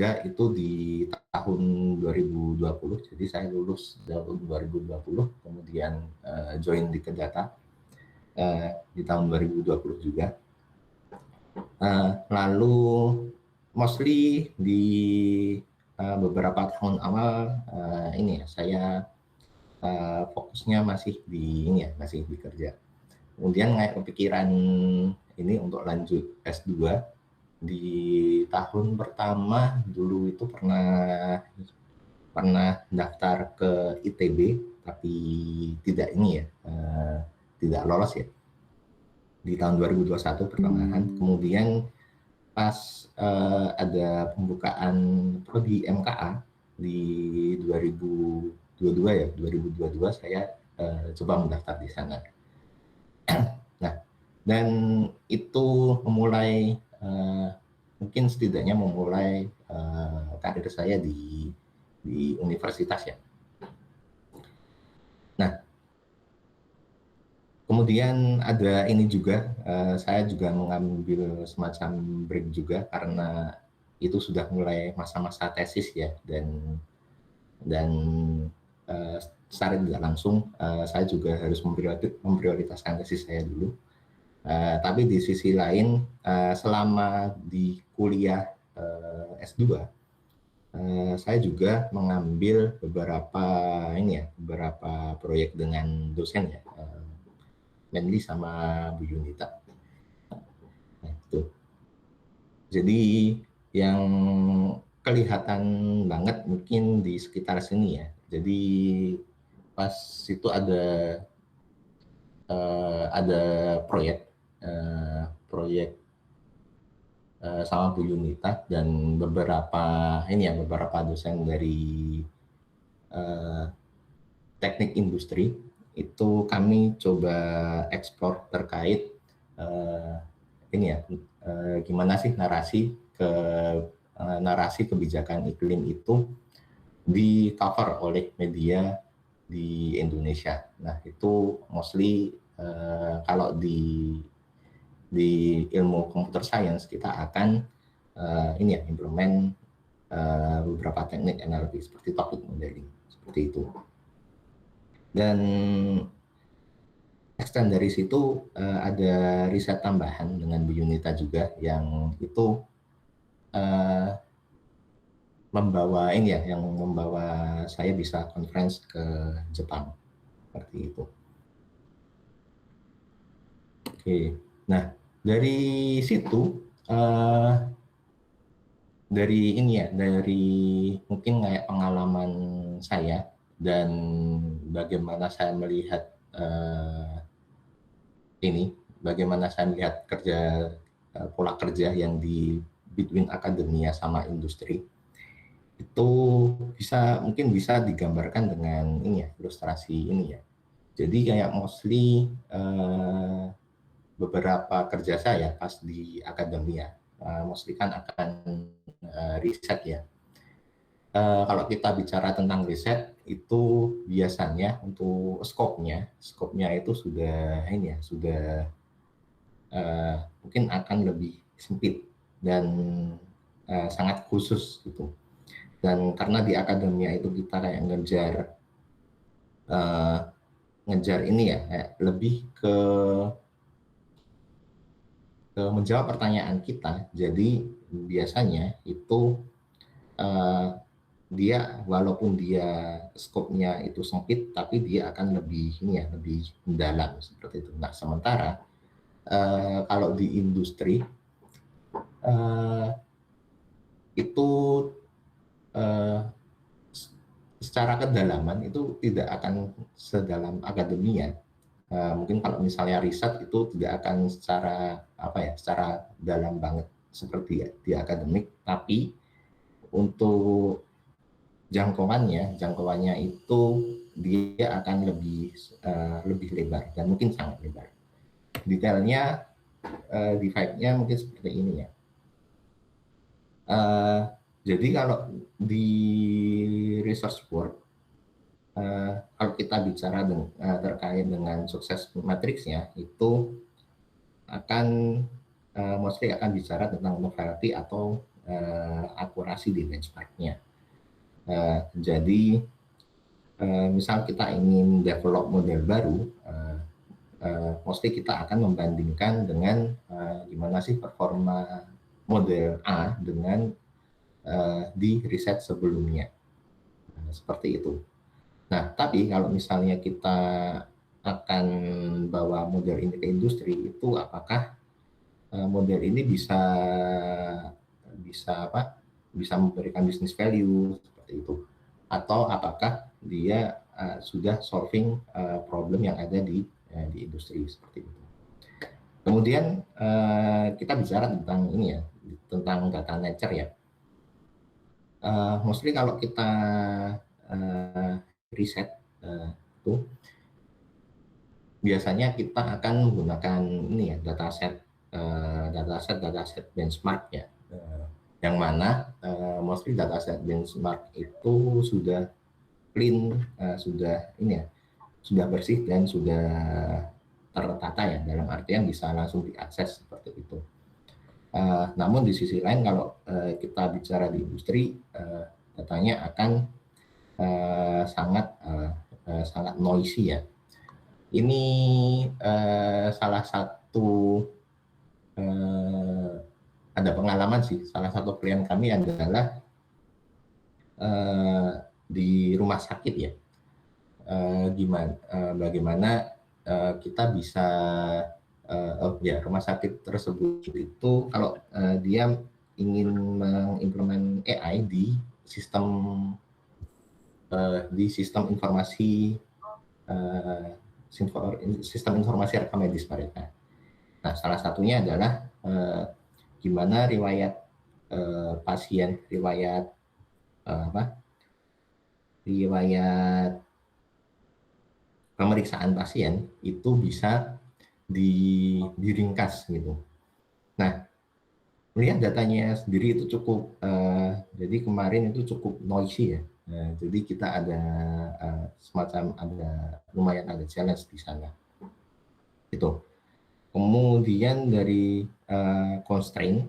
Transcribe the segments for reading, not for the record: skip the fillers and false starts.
kerja itu di tahun 2020, jadi saya lulus tahun 2020, kemudian join di Kedata di tahun 2020 juga. Lalu mostly di beberapa tahun awal ini ya, saya fokusnya masih di ini ya, masih di kerja. Kemudian kayak kepikiran ini untuk lanjut S2. Di tahun pertama dulu itu pernah daftar ke ITB, tapi tidak ini ya, tidak lolos ya di tahun 2021 pertengahan. Kemudian pas ada pembukaan prodi MKA di 2022 ya, 2022 saya coba mendaftar di sana. Nah, dan itu memulai mungkin setidaknya memulai karir saya di universitas ya. Nah, kemudian ada ini juga, saya juga mengambil semacam break juga karena itu sudah mulai masa-masa tesis ya, dan secara tidak langsung saya juga harus memprioritaskan tesis saya dulu. Tapi di sisi lain, selama di kuliah S2, saya juga mengambil beberapa proyek dengan dosen ya, mainly sama Bu Yunita. Nah, itu. Jadi yang kelihatan banget mungkin di sekitar sini ya. Jadi pas itu ada proyek sama Bu Yunita dan beberapa dosen dari teknik industri. Itu kami coba eksplor terkait gimana sih narasi kebijakan iklim itu di cover oleh media di Indonesia. Nah, itu mostly kalau di ilmu computer science kita akan implement beberapa teknik NLP seperti topic modeling, seperti itu. Dan extend dari situ ada riset tambahan dengan Bu Yunita juga yang itu membawa saya bisa conference ke Jepang, seperti itu. Oke, nah dari situ dari mungkin kayak pengalaman saya dan bagaimana saya melihat pola kerja yang di between akademia sama industri itu mungkin bisa digambarkan dengan ilustrasi ini ya. Jadi kayak mostly beberapa kerja saya pas di akademia mostly kan akan riset ya. Kalau kita bicara tentang riset itu biasanya untuk skopnya itu sudah mungkin akan lebih sempit dan sangat khusus gitu. Dan karena di akademia itu kita kayak ngejar lebih ke menjawab pertanyaan kita. Jadi biasanya itu dia walaupun dia skopnya itu sempit, tapi dia akan lebih mendalam seperti itu. Nah, sementara kalau di industri itu secara kedalaman itu tidak akan sedalam akademia. Mungkin kalau misalnya riset itu tidak akan secara dalam banget seperti di akademik, tapi untuk jangkauannya itu dia akan lebih lebar dan mungkin sangat lebar. Detailnya di vibe-nya mungkin seperti ini ya. Jadi kalau di research work, kalau kita bicara terkait dengan sukses matriksnya itu akan mostly akan bicara tentang novelty atau akurasi di benchmarknya. Jadi misal kita ingin develop model baru, mostly kita akan membandingkan dengan gimana sih performa model A dengan di riset sebelumnya. Seperti itu. Nah, tapi kalau misalnya kita akan bawa model ini ke industri, itu apakah model ini bisa memberikan business value seperti itu, atau apakah dia sudah solving problem yang ada di industri seperti itu. Kemudian kita bicara tentang ini ya, tentang data nature ya. Mostly kalau kita riset itu biasanya kita akan menggunakan ini ya, dataset benchmark ya, yang mana mostly dataset benchmark itu sudah clean, sudah ini ya, sudah bersih dan sudah tertata ya, dalam artian bisa langsung diakses seperti itu. Namun di sisi lain kalau kita bicara di industri, datanya akan sangat noisy ya. Ini salah satu ada pengalaman sih. Salah satu klien kami adalah di rumah sakit ya. Bagaimana kita bisa rumah sakit tersebut itu kalau dia ingin mengimplement AI di sistem informasi rekam medis mereka. Nah, salah satunya adalah gimana riwayat pasien, riwayat pemeriksaan pasien itu bisa diringkas gitu. Nah, melihat datanya sendiri itu cukup, jadi kemarin itu cukup noisy ya. Jadi kita ada lumayan ada challenge di sana. Itu. Kemudian dari constraint,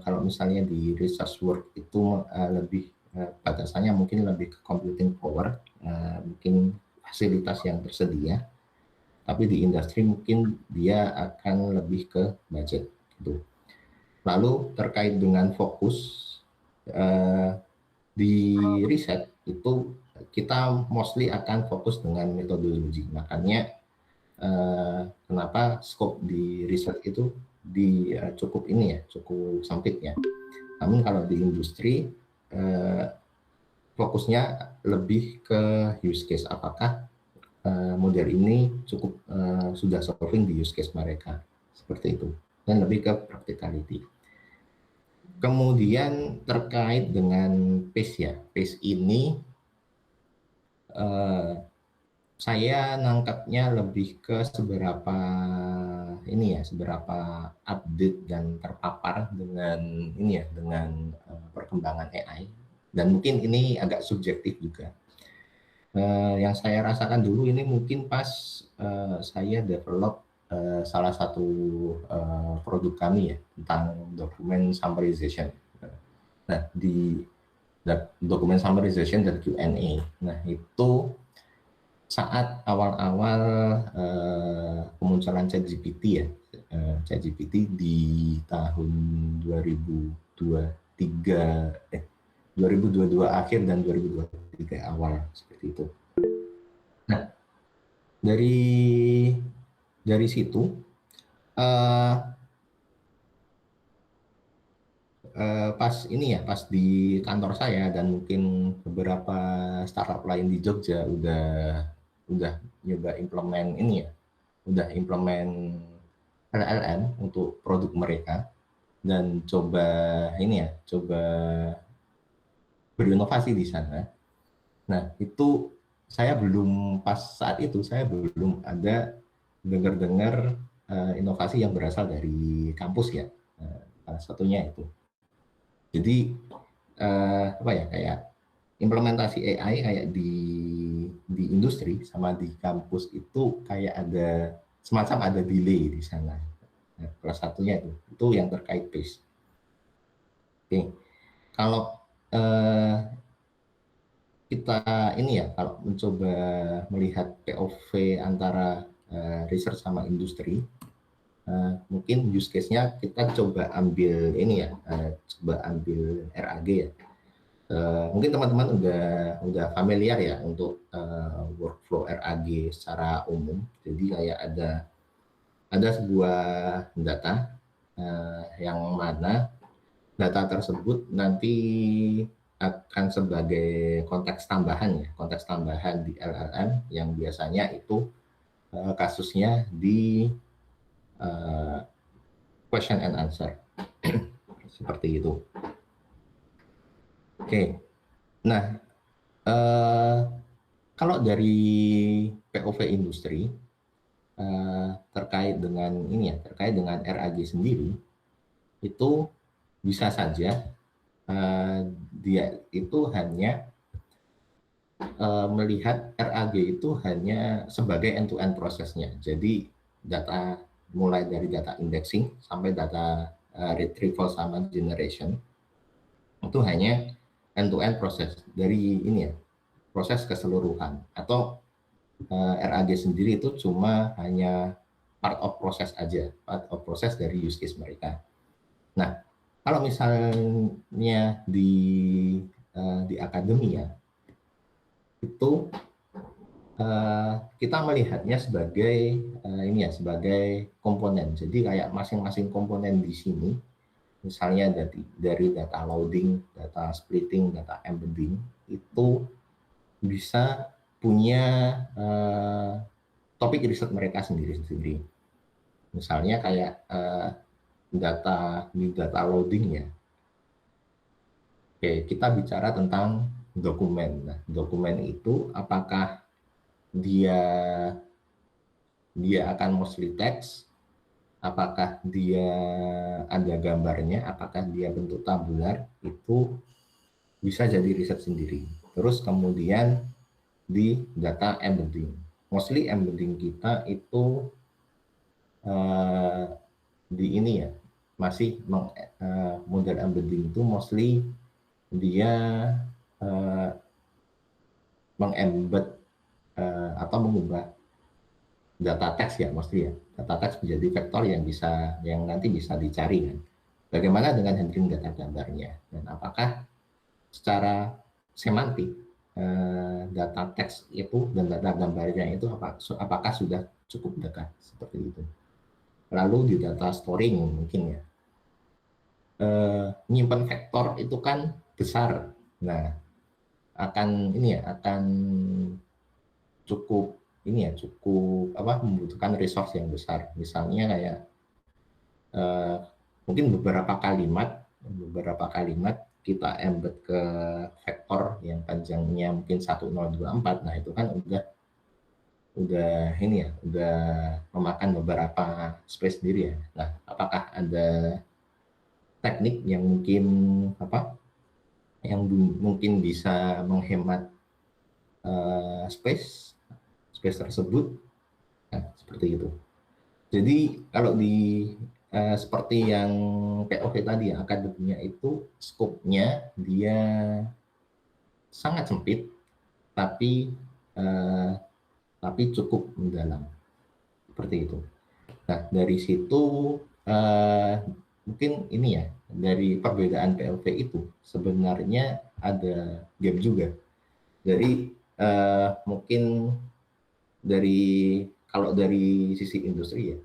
kalau misalnya di research work itu lebih batasannya mungkin lebih ke computing power, mungkin fasilitas yang tersedia. Tapi di industri mungkin dia akan lebih ke budget gitu. Lalu terkait dengan fokus di riset itu kita mostly akan fokus dengan metodologi. Makanya kenapa scope di riset itu cukup sempit ya. Namun kalau di industri fokusnya lebih ke use case, apakah model ini cukup sudah solving di use case mereka seperti itu, dan lebih ke practicality. Kemudian terkait dengan pace ya, pace ini saya nangkapnya lebih ke seberapa update dan terpapar dengan perkembangan AI, dan mungkin ini agak subjektif juga. Yang saya rasakan dulu ini mungkin pas saya develop salah satu produk kami ya, tentang dokumen summarization. Nah, di dokumen summarization dan Q&A. Nah, itu saat awal-awal kemunculan ChatGPT ya, ChatGPT di tahun 2022 akhir dan 2023 awal seperti itu. Nah, dari situ pas di kantor saya dan mungkin beberapa startup lain di Jogja udah nyoba implement LLM untuk produk mereka dan coba berinovasi di sana. Nah, itu saat itu saya belum ada dengar inovasi yang berasal dari kampus ya. Salah satunya itu. Jadi kayak implementasi AI kayak di industri sama di kampus itu kayak ada semacam delay di sana. Nah, salah satunya itu yang terkait pace. Oke. kalau eh, kita ini ya, kalau mencoba melihat POV antara research sama industri, mungkin use case-nya kita coba ambil ini ya, coba ambil RAG ya. Mungkin teman-teman udah familiar ya untuk workflow RAG secara umum. Jadi kayak ada sebuah data yang mana data tersebut nanti akan sebagai konteks tambahan ya, konteks tambahan di LLM yang biasanya itu kasusnya di question and answer seperti itu. Oke, nah kalau dari POV industri terkait dengan ini ya, terkait dengan RAG sendiri itu bisa saja dia itu hanya melihat RAG itu hanya sebagai end-to-end prosesnya. Jadi data mulai dari data indexing sampai data retrieval sama generation itu hanya end-to-end proses dari ini ya, proses keseluruhan. Atau RAG sendiri itu cuma hanya part of proses aja, part of proses dari use case mereka. Nah, kalau misalnya di akademia itu kita melihatnya sebagai ini ya, sebagai komponen. Jadi kayak masing-masing komponen di sini, misalnya dari data loading, data splitting, data embedding, itu bisa punya topik riset mereka sendiri-sendiri. Misalnya kayak data loading ya. Oke, kita bicara tentang dokumen. Nah, dokumen itu apakah dia akan mostly text, apakah dia ada gambarnya, apakah dia bentuk tabular, itu bisa jadi riset sendiri. Terus kemudian di data embedding. Mostly embedding kita itu di ini ya, masih model embedding itu mostly dia mengembed atau mengubah data teks ya, mostly ya, data teks menjadi vektor yang nanti bisa dicari kan. Bagaimana dengan handling data gambarnya, dan apakah secara semantik data teks itu dan data gambarnya itu apakah sudah cukup dekat seperti itu. Lalu di data storing mungkin ya, nyimpan vektor itu kan besar. Nah, akan ini ya, akan cukup ini ya, cukup membutuhkan resource yang besar. Misalnya kayak mungkin beberapa kalimat kita embed ke vektor yang panjangnya mungkin 1024. Nah, itu kan udah ini ya, udah memakan beberapa space sendiri ya. Nah, apakah ada teknik yang mungkin bisa menghemat space tersebut? Nah, seperti itu. Jadi kalau seperti yang POV tadi ya, akademia itu skopnya dia sangat sempit, tapi cukup mendalam, seperti itu. Nah, dari situ mungkin ini ya, dari perbedaan POV itu sebenarnya ada gap juga. Dari mungkin kalau dari sisi industri ya,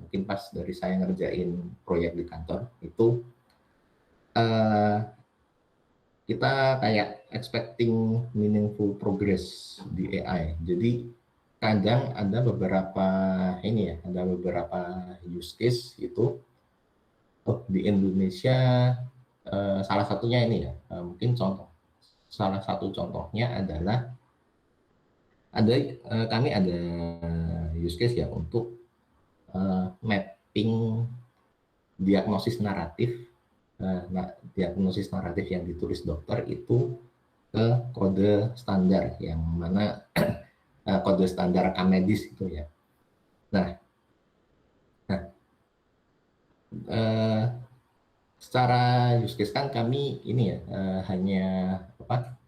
mungkin pas dari saya ngerjain proyek di kantor itu kita kayak expecting meaningful progress di AI. Jadi kadang ada beberapa use case itu di Indonesia, salah satunya ini ya, mungkin salah satu contohnya adalah kami ada use case ya untuk mapping diagnosis naratif yang ditulis dokter itu ke kode standar, yang mana kode standar rekam medis itu ya. Nah secara use case kan kami ini ya hanya apa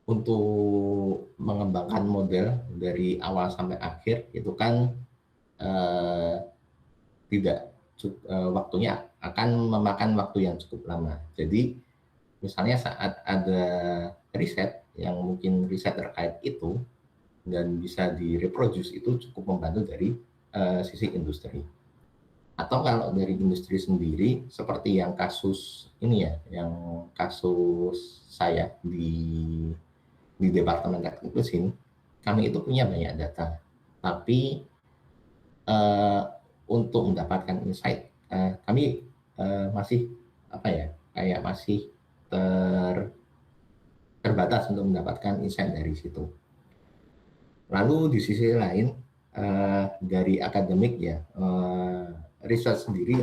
untuk mengembangkan model dari awal sampai akhir itu kan eh, tidak waktunya akan memakan waktu yang cukup lama. Jadi misalnya saat ada riset yang mungkin riset terkait itu dan bisa direproduce itu cukup membantu dari sisi industri. Atau kalau dari industri sendiri seperti yang kasus ini ya, yang kasus saya di Departemen Teknik Mesin, kami itu punya banyak data, tapi uh, untuk mendapatkan insight, kami masih apa ya, kayak masih terbatas untuk mendapatkan insight dari situ. Lalu di sisi lain dari akademik ya, research sendiri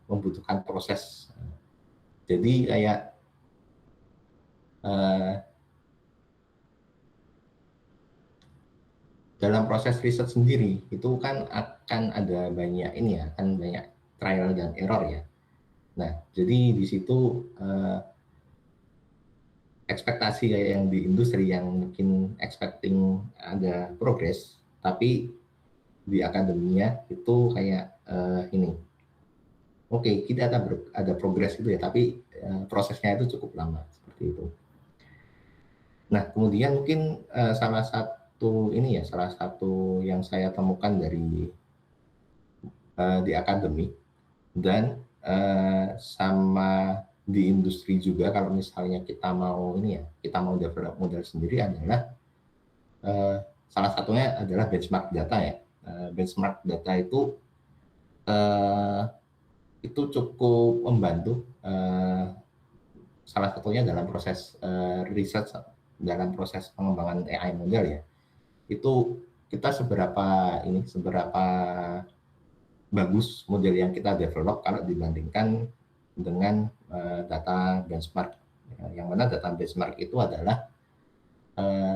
membutuhkan proses. Jadi kayak dalam proses riset sendiri itu kan akan ada banyak ini ya, akan banyak trial dan error ya. Nah, jadi di situ ekspektasi yang di industri yang mungkin expecting ada progress, tapi di akademia itu kayak ini, oke kita ada progress itu ya, tapi prosesnya itu cukup lama seperti itu. Nah, kemudian mungkin salah satu ini ya, salah satu yang saya temukan dari di akademik dan sama di industri juga kalau misalnya kita mau ini ya, kita mau develop model sendiri adalah salah satunya adalah benchmark data ya. Benchmark data uh, itu cukup membantu salah satunya dalam proses research, dalam proses pengembangan AI model ya. Itu kita seberapa bagus model yang kita develop kalau dibandingkan dengan data benchmark. Yang mana data benchmark itu adalah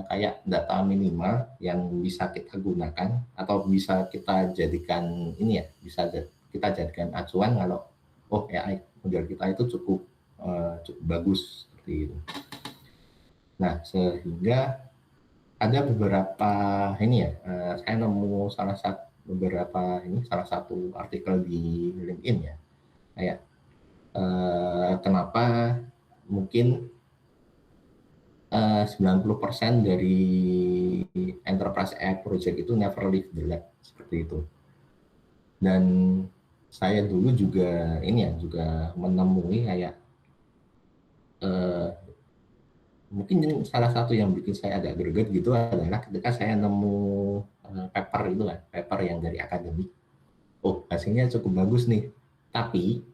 kayak data minimal yang bisa kita gunakan atau bisa kita jadikan ini ya, bisa kita jadikan acuan kalau oh AI model kita itu cukup bagus seperti itu. Nah, sehingga ada beberapa ini ya, saya nemu salah satu artikel di LinkedIn ya, kayak kenapa mungkin 90% dari enterprise AI project itu never leave the lab seperti itu. Dan saya dulu juga ini ya, juga menemui kayak mungkin salah satu yang bikin saya agak greget gitu adalah ketika saya nemu paper itu kan, paper yang dari akademik. Oh, hasilnya cukup bagus nih. Tapi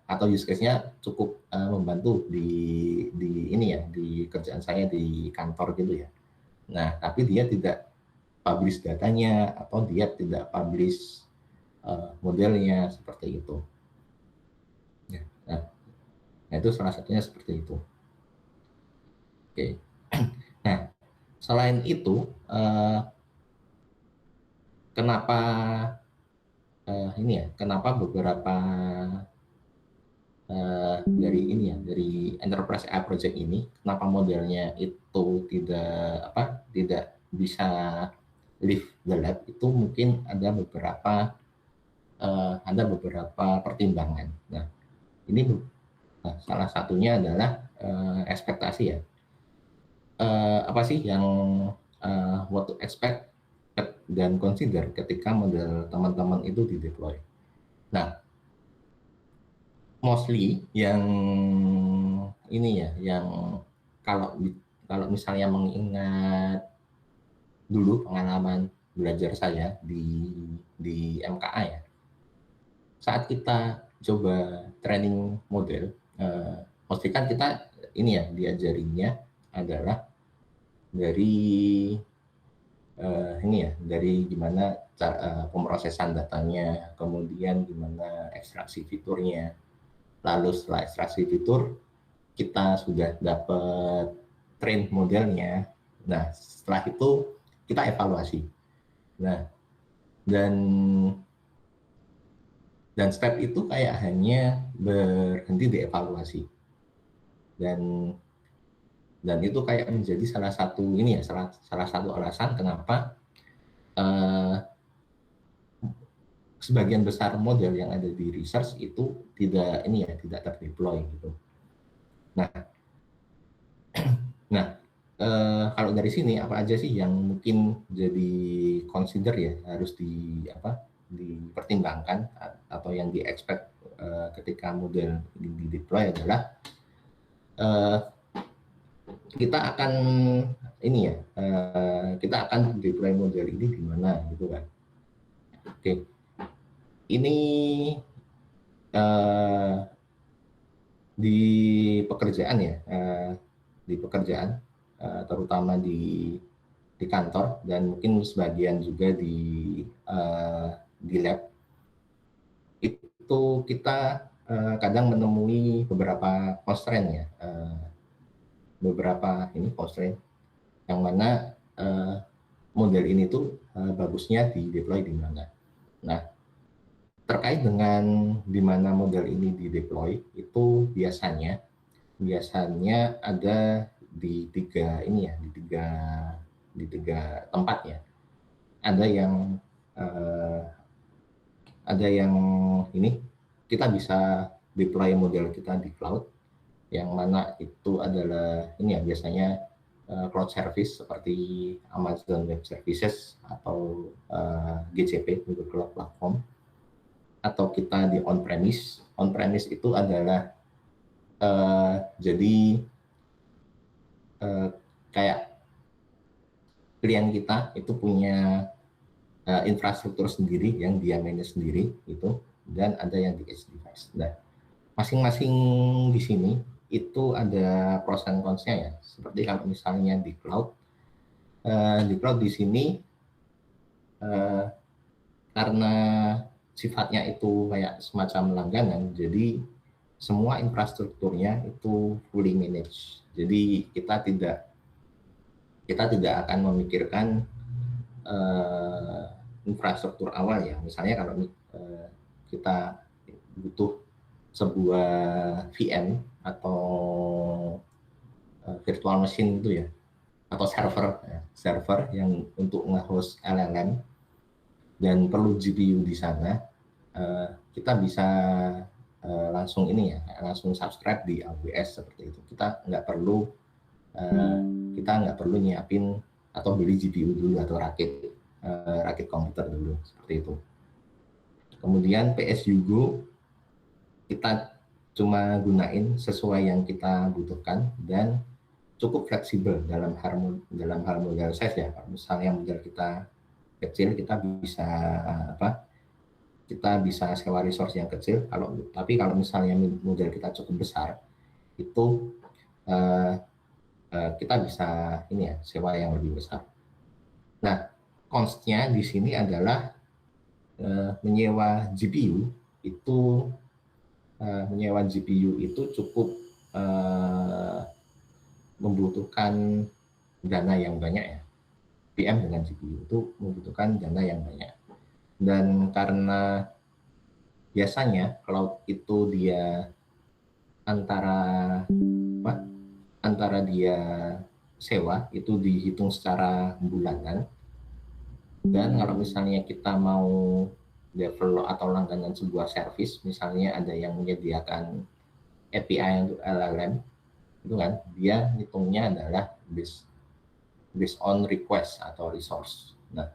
atau use case-nya cukup membantu di ini ya, di kerjaan saya di kantor gitu ya. Nah, tapi dia tidak publish datanya atau dia tidak publish modelnya seperti itu. Ya, nah, itu salah satunya seperti itu. Oke. Nah, selain itu, kenapa ini ya? Kenapa beberapa dari ini ya, dari enterprise AI project ini, kenapa modelnya itu tidak bisa leave the lab? Itu mungkin ada beberapa pertimbangan. Nah, ini salah satunya adalah ekspektasi ya. Apa sih yang what to expect dan consider ketika model teman-teman itu dideploy. Nah, mostly yang ini ya, yang kalau kalau misalnya mengingat dulu pengalaman belajar saya di MKA ya, saat kita coba training model, mesti kan kita ini ya diajarinya adalah dari ini ya, dari gimana cara pemrosesan datanya, kemudian gimana ekstraksi fiturnya. Lalu setelah ekstraksi fitur, kita sudah dapat train modelnya. Nah, setelah itu kita evaluasi. Nah, dan Dan step itu kayak hanya berhenti di evaluasi. Dan itu kayak menjadi salah satu ini ya, salah satu alasan kenapa sebagian besar model yang ada di research itu tidak ini ya, tidak terdeploy gitu. Nah, nah kalau dari sini apa aja sih yang mungkin jadi consider ya, harus dipertimbangkan atau yang di expect ketika model di deploy adalah kita akan ini ya, kita akan deploy model ini di mana gitu kan. Oke, ini di pekerjaan ya, di pekerjaan terutama di kantor dan mungkin sebagian juga di lab, itu kita kadang menemui beberapa constraint ya, beberapa ini constraint yang mana model ini tuh bagusnya di deploy di mana. Nah, terkait dengan di mana model ini di deploy itu biasanya ada di tiga ini ya, di tiga tempat ya. Ada yang ini kita bisa deploy model kita di cloud, yang mana itu adalah ini ya, biasanya cloud service seperti Amazon Web Services atau GCP, Google Cloud Platform, atau kita di on-premise. On-premise itu adalah jadi kayak klien kita itu punya infrastruktur sendiri yang dia manage sendiri itu, dan ada yang di edge device. Nah, masing-masing di sini itu ada pros and cons-nya ya. Seperti kalau misalnya di cloud di sini karena sifatnya itu kayak semacam langganan, jadi semua infrastrukturnya itu fully managed. Jadi kita tidak akan memikirkan infrastruktur awal ya. Misalnya kalau kita butuh sebuah VM atau virtual machine itu ya, atau server yang untuk nge-host LLM dan perlu GPU di sana, kita bisa langsung ini ya, langsung subscribe di AWS seperti itu. Kita nggak perlu nyiapin atau beli GPU dulu atau rakit komputer dulu seperti itu. Kemudian PSU kita cuma gunain sesuai yang kita butuhkan dan cukup fleksibel dalam hal model size ya. Misalnya model kita kecil, kita bisa sewa resource yang kecil. Tapi kalau misalnya model kita cukup besar, itu kita bisa ini ya, sewa yang lebih besar. Nah, cost-nya di sini adalah menyewa GPU itu cukup membutuhkan dana yang banyak ya. VM dengan GPU itu membutuhkan dana yang banyak. Dan karena biasanya cloud itu dia antara dia sewa itu dihitung secara bulanan, dan kalau misalnya kita mau develop atau langganan sebuah service, misalnya ada yang menyediakan API untuk LLM, itu kan dia hitungnya adalah based on request atau resource. Nah,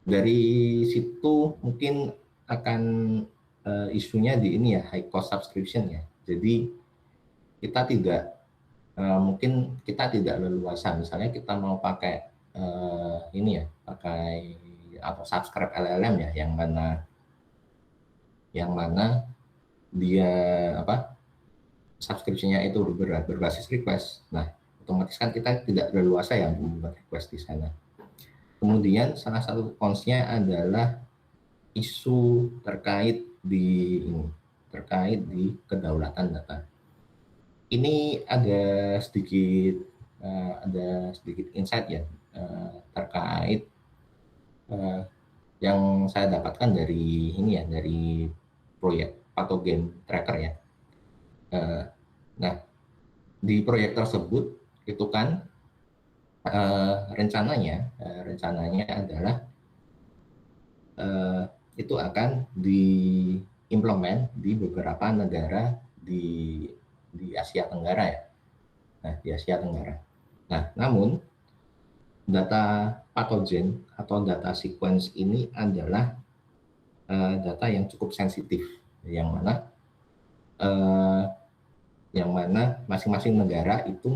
dari situ mungkin akan isunya di ini ya, high cost subscription ya. Jadi kita mungkin kita tidak leluasa, misalnya kita mau pakai ini ya, pakai atau subscribe LLM ya, yang mana dia subscription-nya itu berbasis request. Nah, otomatis kan kita tidak leluasa ya membuat request di sana. Kemudian salah satu cons-nya adalah isu terkait di kedaulatan data. Ini ada sedikit insight ya terkait yang saya dapatkan dari proyek patogen tracker ya. Nah, di proyek tersebut itu kan rencananya adalah itu akan diimplement di beberapa negara di Asia Tenggara ya. Nah, di Asia Tenggara. Nah, namun data patogen atau data sequence ini adalah data yang cukup sensitif, yang mana masing-masing negara itu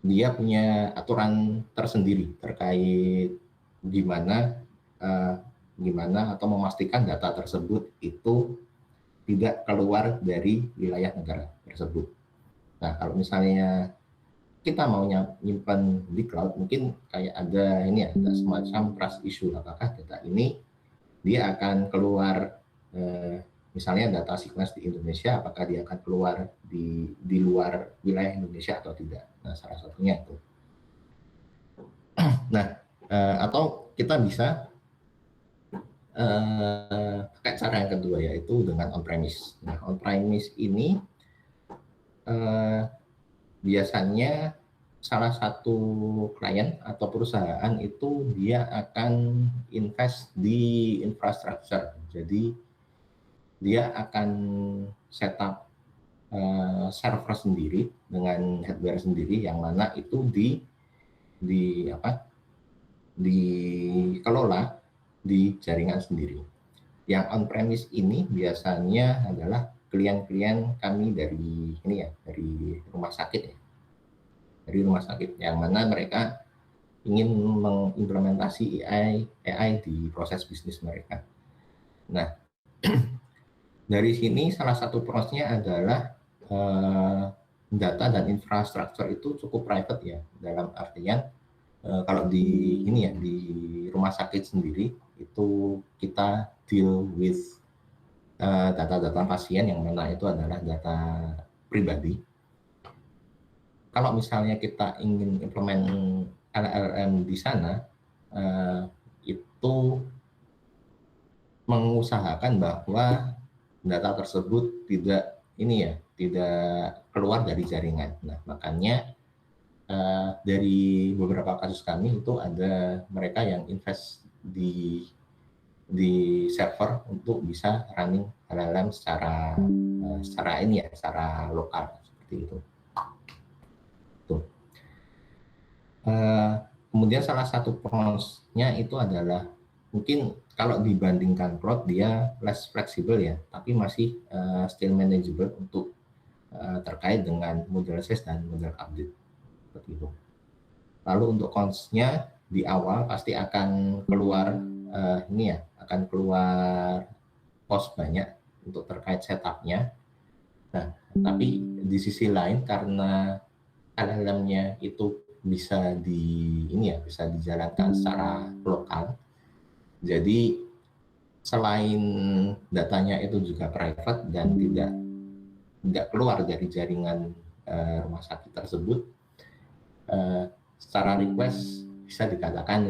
dia punya aturan tersendiri terkait gimana atau memastikan data tersebut itu tidak keluar dari wilayah negara tersebut. Nah, kalau misalnya kita mau nyimpan di cloud, mungkin kayak ada ada semacam trust issue, apakah data ini dia akan keluar, misalnya data sequence di Indonesia, apakah dia akan keluar di luar wilayah Indonesia atau tidak. Nah, salah satunya itu. Nah, atau kita bisa pakai cara yang kedua, yaitu dengan on-premise. Nah, on-premise ini biasanya salah satu klien atau perusahaan itu dia akan invest di infrastructure. Jadi dia akan setup server sendiri dengan hardware sendiri, yang mana itu dikelola di jaringan sendiri. Yang on-premise ini biasanya adalah klien-klien kami dari rumah sakit ya. Dari rumah sakit, yang mana mereka ingin mengimplementasi AI di proses bisnis mereka. Nah, dari sini salah satu prosesnya adalah data dan infrastruktur itu cukup private ya, dalam artian kalau di rumah sakit sendiri itu kita deal with data-data pasien, yang mana itu adalah data pribadi. Kalau misalnya kita ingin implement LLM di sana, itu mengusahakan bahwa data tersebut tidak keluar dari jaringan. Nah, makanya dari beberapa kasus kami itu ada mereka yang invest di server untuk bisa running LLM secara lokal seperti itu. Kemudian salah satu pros-nya itu adalah mungkin kalau dibandingkan cloud dia less fleksibel ya, tapi masih still manageable untuk terkait dengan model size dan model update seperti itu. Lalu untuk cons-nya di awal pasti akan keluar akan keluar cost banyak untuk terkait setupnya. Nah, tapi di sisi lain karena LLM-nya itu bisa bisa dijalankan secara lokal. Jadi selain datanya itu juga private dan tidak keluar dari jaringan rumah sakit tersebut, secara request bisa dikatakan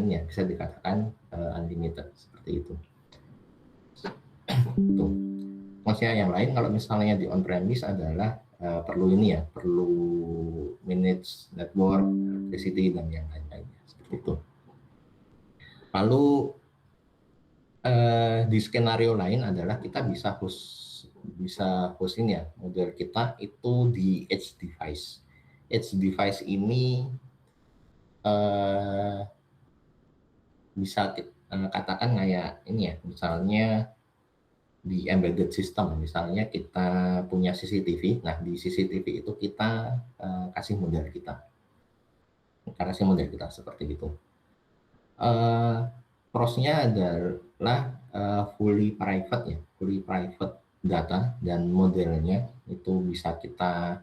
unlimited seperti itu. Tuh. Maksudnya yang lain kalau misalnya di on-premise adalah perlu manage network, electricity, dan yang lain-lainnya seperti itu. Lalu di skenario lain adalah kita bisa host model kita itu di edge device. Edge device ini bisa katakan kayak misalnya di embedded system, misalnya kita punya CCTV. Nah, di CCTV itu kita kasih model kita seperti itu. Prosesnya adalah fully private data, dan modelnya itu bisa kita,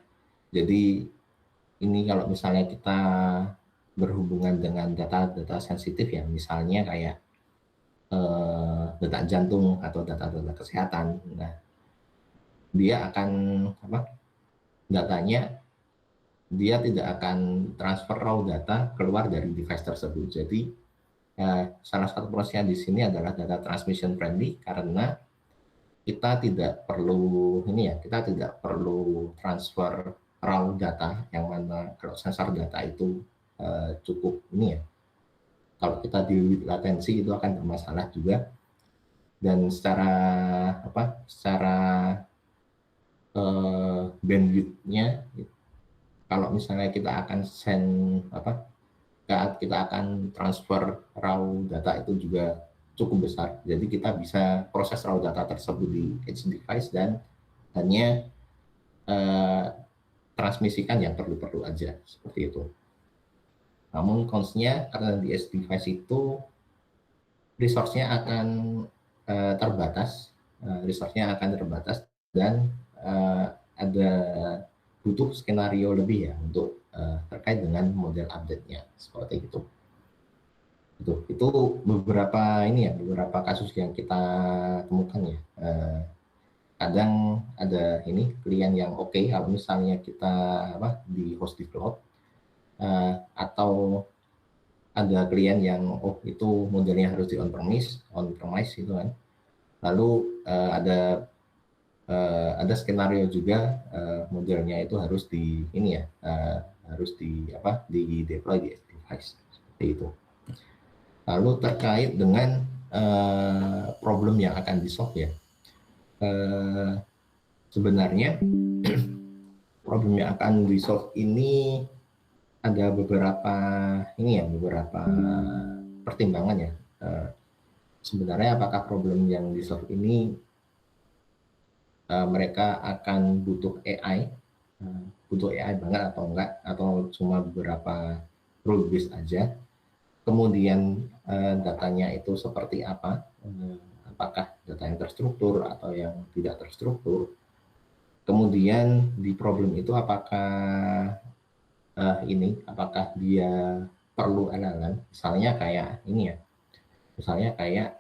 jadi ini kalau misalnya kita berhubungan dengan data sensitif ya, misalnya kayak data jantung atau data kesehatan. Nah, dia akan datanya dia tidak akan transfer raw data keluar dari device tersebut. Jadi Salah satu plusnya di sini adalah data transmission friendly karena kita tidak perlu ini ya, kita tidak perlu transfer raw data yang mana kalau sensor data itu cukup ini ya. Kalau kita di latensi itu akan bermasalah juga dan secara apa? Secara bandwidth-nya kalau misalnya kita akan send apa? Kita akan transfer raw data itu juga cukup besar. Jadi kita bisa proses raw data tersebut di edge device dan hanya eh, transmisikan yang perlu-perlu aja seperti itu. Namun cons-nya karena di edge device itu resource-nya akan terbatas, dan ada butuh skenario lebih ya untuk terkait dengan model update-nya seperti itu. Itu beberapa ini ya, beberapa kasus yang kita temukan ya. Kadang ada ini klien yang oke kalau misalnya kita di host di cloud, atau ada klien yang itu modelnya harus di on premise gitu kan. Lalu ada skenario juga modelnya itu harus di ini ya, harus di deploy di device seperti itu. Lalu terkait dengan problem yang akan di-solve ya, sebenarnya problem yang akan di-solve ini ada beberapa pertimbangan ya. Sebenarnya apakah problem yang di-solve ini mereka akan butuh AI banget atau enggak, atau cuma beberapa rule based aja. Kemudian datanya itu seperti apa, apakah data yang terstruktur atau yang tidak terstruktur. Kemudian di problem itu apakah dia perlu LLM, misalnya kayak ini ya, misalnya kayak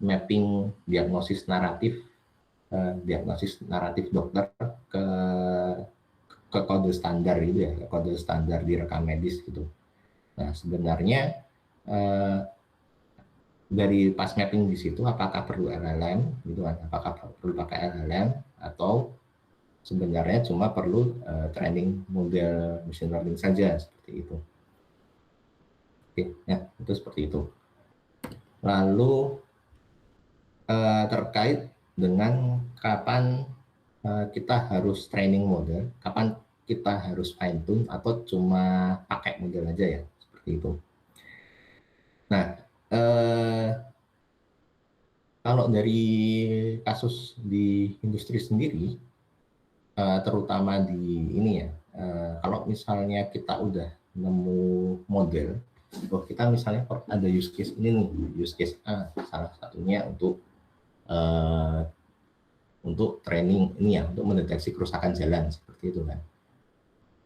mapping diagnosis naratif dokter ke kode standar gitu ya, kode standar di rekam medis gitu. Nah sebenarnya dari pas mapping di situ apakah perlu LLM gitu kan, apakah perlu pakai LLM atau sebenarnya cuma perlu training model machine learning saja seperti itu. Oke, ya itu seperti itu. Lalu terkait dengan kapan kita harus training model, kapan kita harus fine tune atau cuma pakai model aja ya, seperti itu. Nah, kalau dari kasus di industri sendiri, terutama di ini ya, kalau misalnya kita udah nemu model, kita misalnya ada use case ini nih, use case A, salah satunya untuk training ini ya, untuk mendeteksi kerusakan jalan seperti itu kan.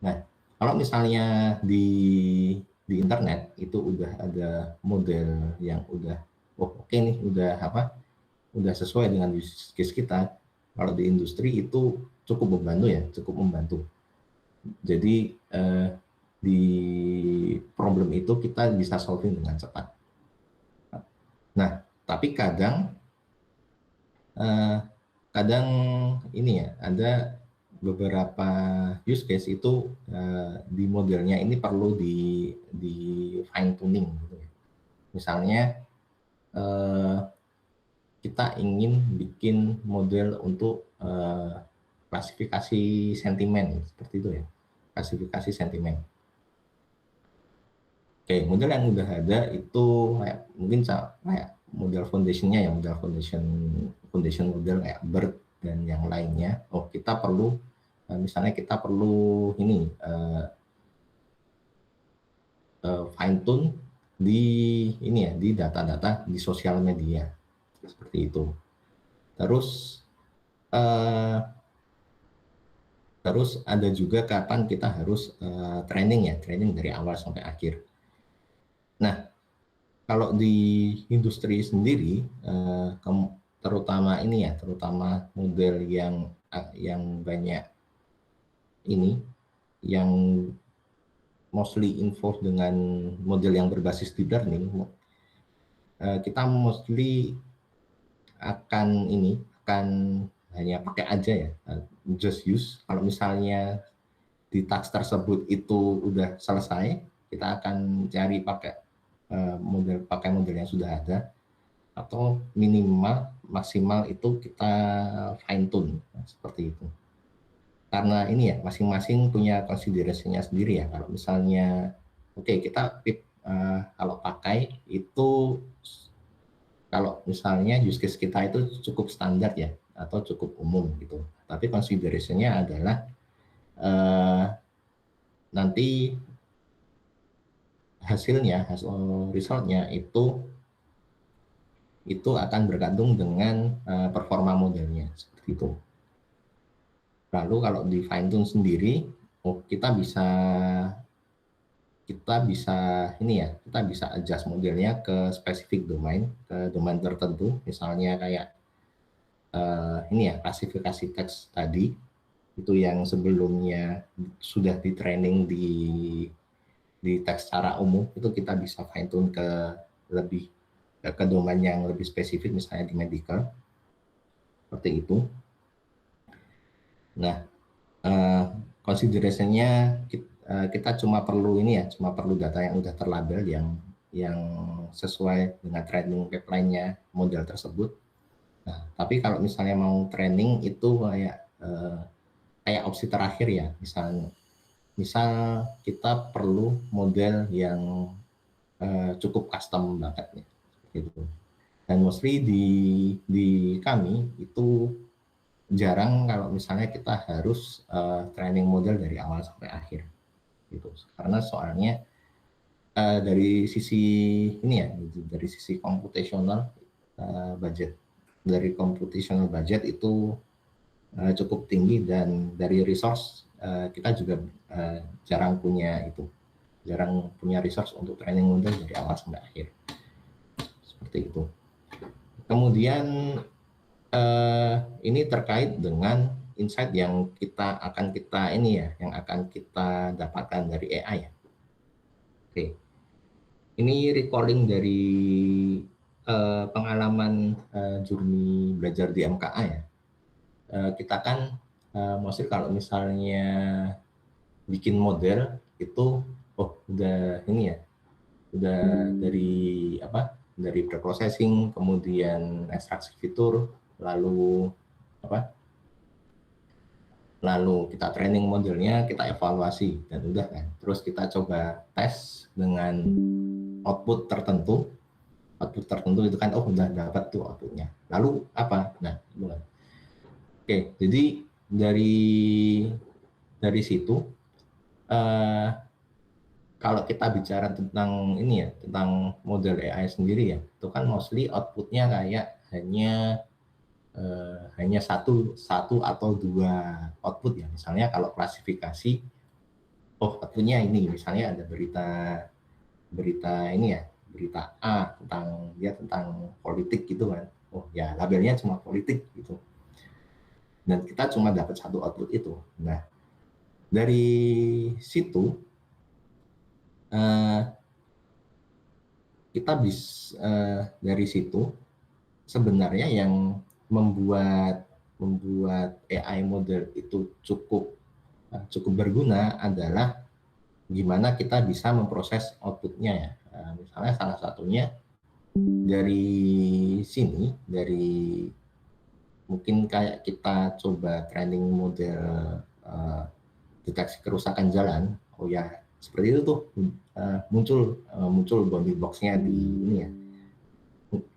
Nah, kalau misalnya di internet itu udah ada model yang udah oke nih, udah sesuai dengan use case kita. Kalau di industri itu cukup membantu. Jadi di problem itu kita bisa solving dengan cepat. Nah, tapi kadang ini ya, ada beberapa use case itu di modelnya ini perlu di fine tuning gitu ya. Misalnya kita ingin bikin model untuk klasifikasi sentimen seperti itu ya, klasifikasi sentimen. Oke, model yang udah ada itu mungkin kayak model foundationnya ya, model foundation model kayak BERT dan yang lainnya. Kita perlu misalnya kita perlu ini fine tune di ini ya, di data-data di sosial media seperti itu. Terus ada juga kapan kita harus training dari awal sampai akhir. Nah, kalau di industri sendiri, terutama model yang banyak ini, yang mostly involved dengan model yang berbasis deep learning, kita mostly akan hanya pakai aja ya, just use. Kalau misalnya di task tersebut itu udah selesai, kita akan cari pakai model yang sudah ada, atau minimal maksimal itu kita fine tune seperti itu. Karena ini ya, masing-masing punya consideration-nya sendiri ya. Kalau misalnya kita kalau pakai itu, kalau misalnya use case kita itu cukup standar ya, atau cukup umum gitu. Tapi consideration-nya adalah nanti hasil resultnya itu akan bergantung dengan performa modelnya seperti itu. Lalu kalau di fine tune sendiri, kita bisa adjust modelnya ke spesifik domain, ke domain tertentu. Misalnya kayak klasifikasi teks tadi, itu yang sebelumnya sudah di training di teks secara umum, itu kita bisa fine tune ke domain yang lebih spesifik, misalnya di medical, seperti itu. Nah, consideration-nya kita cuma perlu data yang udah terlabel, yang sesuai dengan training pipeline-nya model tersebut. Nah, tapi kalau misalnya mau training itu kayak opsi terakhir ya, misal kita perlu model yang cukup custom banget gitu. Dan mostly di kami itu jarang kalau misalnya kita harus training model dari awal sampai akhir gitu. Karena soalnya dari sisi computational budget itu cukup tinggi, dan dari resource kita juga jarang punya resource untuk training model dari awal sampai akhir seperti itu. Kemudian ini terkait dengan insight yang akan kita dapatkan dari AI ya. Ini recalling dari pengalaman journey belajar di MKA ya. Kita kan mostly kalau misalnya bikin model itu udah dari preprocessing, kemudian ekstraksi fitur, lalu kita training modelnya, kita evaluasi, dan udah kan. Terus kita coba tes dengan output tertentu itu kan, udah dapat tuh outputnya. Lalu apa? Nah, jadi dari situ kalau kita bicara tentang tentang model AI sendiri ya, itu kan mostly outputnya kayak hanya satu atau dua output ya. Misalnya kalau klasifikasi, outputnya ini, misalnya ada berita A tentang politik gitu kan. Ya labelnya cuma politik gitu. Dan kita cuma dapat satu output itu. Nah, dari situ dari situ sebenarnya yang membuat AI model itu cukup berguna adalah gimana kita bisa memproses outputnya ya. Misalnya salah satunya dari mungkin kayak kita coba training model deteksi kerusakan jalan. Seperti itu tuh muncul bounding box-nya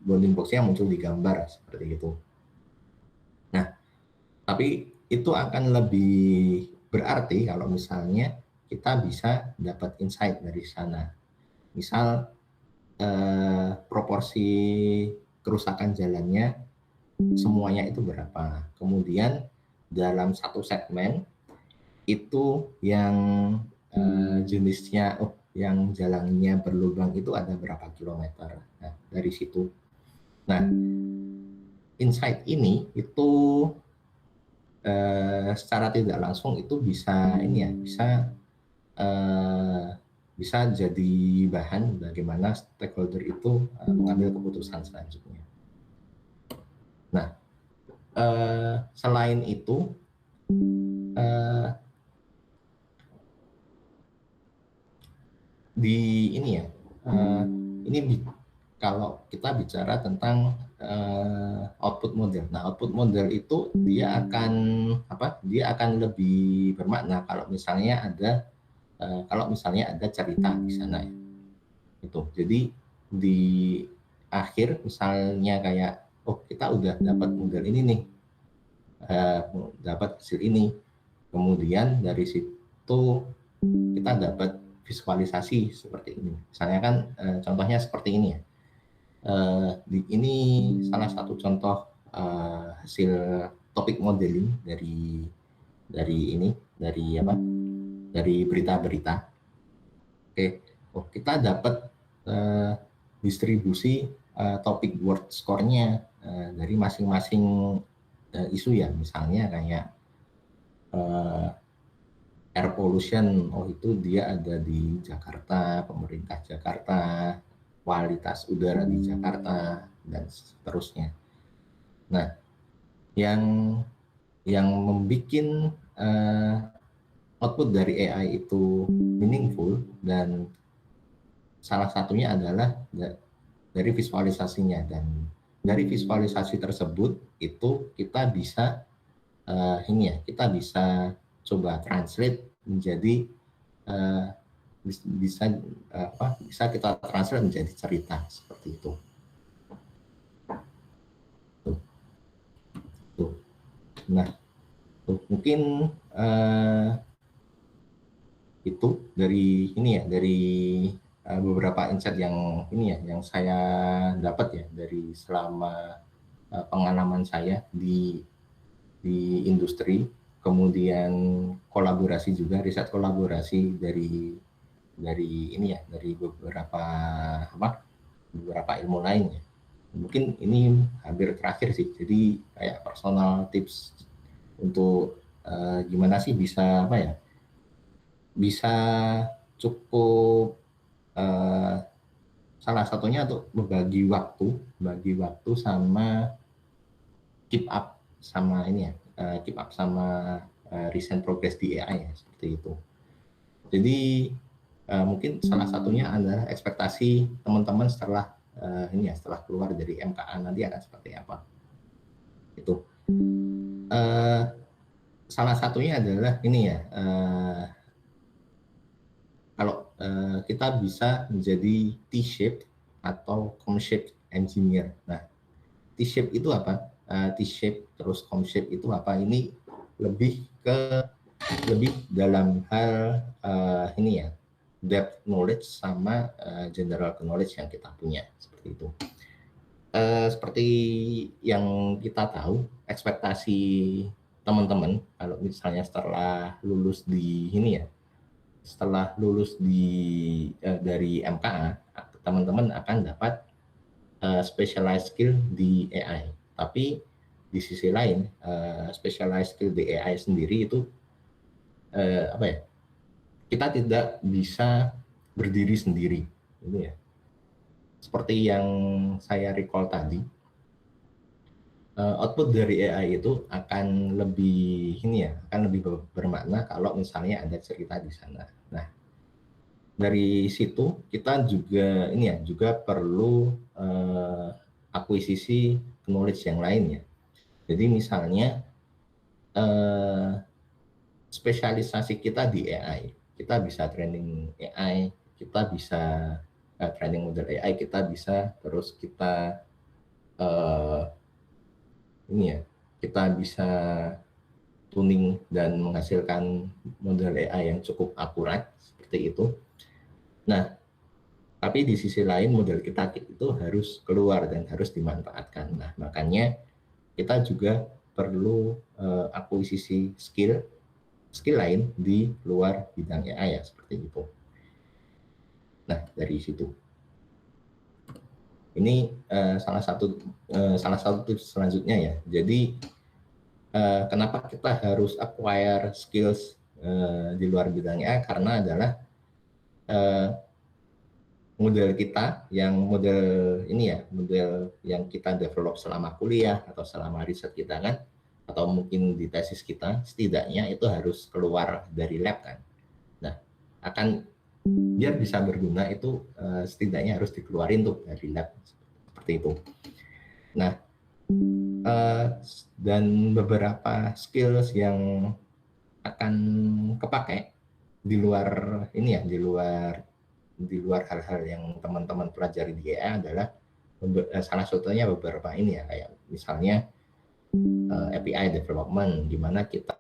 bounding box-nya muncul di gambar seperti itu. Nah, tapi itu akan lebih berarti kalau misalnya kita bisa dapat insight dari sana. Misal proporsi kerusakan jalannya semuanya itu berapa. Kemudian dalam satu segmen itu yang jenisnya yang jalannya berlubang itu ada berapa kilometer. Nah, dari situ. Nah, insight ini itu secara tidak langsung itu bisa bisa jadi bahan bagaimana stakeholder itu mengambil keputusan selanjutnya. Nah, selain itu, di ini ya, ini kalau kita bicara tentang output model. Nah, output model itu dia akan apa? Dia akan lebih bermakna kalau misalnya ada cerita di sana ya. Itu. Jadi di akhir misalnya kayak kita udah dapat model ini nih, dapat hasil ini. Kemudian dari situ kita dapat visualisasi seperti ini. Misalnya kan contohnya seperti ini ya. Ini salah satu contoh hasil topik modeling dari berita-berita. Oke, kita dapat distribusi topik word score-nya dari masing-masing isu ya, misalnya kayak air pollution, itu dia ada di Jakarta, pemerintah Jakarta, kualitas udara di Jakarta, dan seterusnya. Nah, yang membuat output dari AI itu meaningful dan salah satunya adalah dari visualisasinya, dan dari visualisasi tersebut itu kita bisa kita bisa coba translate menjadi bisa kita translate menjadi cerita seperti itu. Nah, mungkin itu dari beberapa insight yang saya dapat ya dari selama pengalaman saya di industri, kemudian kolaborasi juga, riset kolaborasi dari beberapa ilmu lainnya. Mungkin ini hampir terakhir sih, jadi kayak personal tips untuk gimana sih bisa bisa cukup salah satunya untuk bagi waktu sama keep up sama recent progress di AI ya, seperti itu. Jadi mungkin salah satunya adalah ekspektasi teman-teman setelah setelah keluar dari MKA nanti akan seperti apa. Itu salah satunya adalah kalau kita bisa menjadi T-shape atau cone-shape engineer. Nah, T-shape itu apa? T-shape terus cone-shape itu apa? Ini lebih dalam hal depth knowledge sama general knowledge yang kita punya, seperti itu. Seperti yang kita tahu, ekspektasi teman-teman kalau misalnya setelah lulus dari MKA, teman-teman akan dapat specialized skill di AI. Tapi di sisi lain, specialized skill di AI sendiri itu kita tidak bisa berdiri sendiri, gitu ya. Seperti yang saya recall tadi, output dari AI itu akan lebih bermakna kalau misalnya ada cerita di sana. Nah, dari situ kita juga perlu akuisisi knowledge yang lainnya. Jadi misalnya spesialisasi kita di AI, kita bisa training AI, kita bisa training model AI, kita bisa kita bisa tuning dan menghasilkan model AI yang cukup akurat seperti itu. Nah, tapi di sisi lain model kita itu harus keluar dan harus dimanfaatkan. Nah, makanya kita juga perlu akuisisi skill lain di luar bidang AI ya, seperti itu. Nah, dari situ. Ini salah satu tips selanjutnya ya. Jadi kenapa kita harus acquire skills di luar bidangnya karena adalah uh, model kita yang model ini ya, model yang kita develop selama kuliah atau selama riset kita kan, atau mungkin di tesis kita, setidaknya itu harus keluar dari lab kan. Nah, akan biar bisa berguna itu setidaknya harus dikeluarin tuh dari lab seperti itu. Nah, dan beberapa skills yang akan kepake di luar ini ya, di luar hal-hal yang teman-teman pelajari di EA adalah salah satunya beberapa ini ya, kayak misalnya API development, di mana kita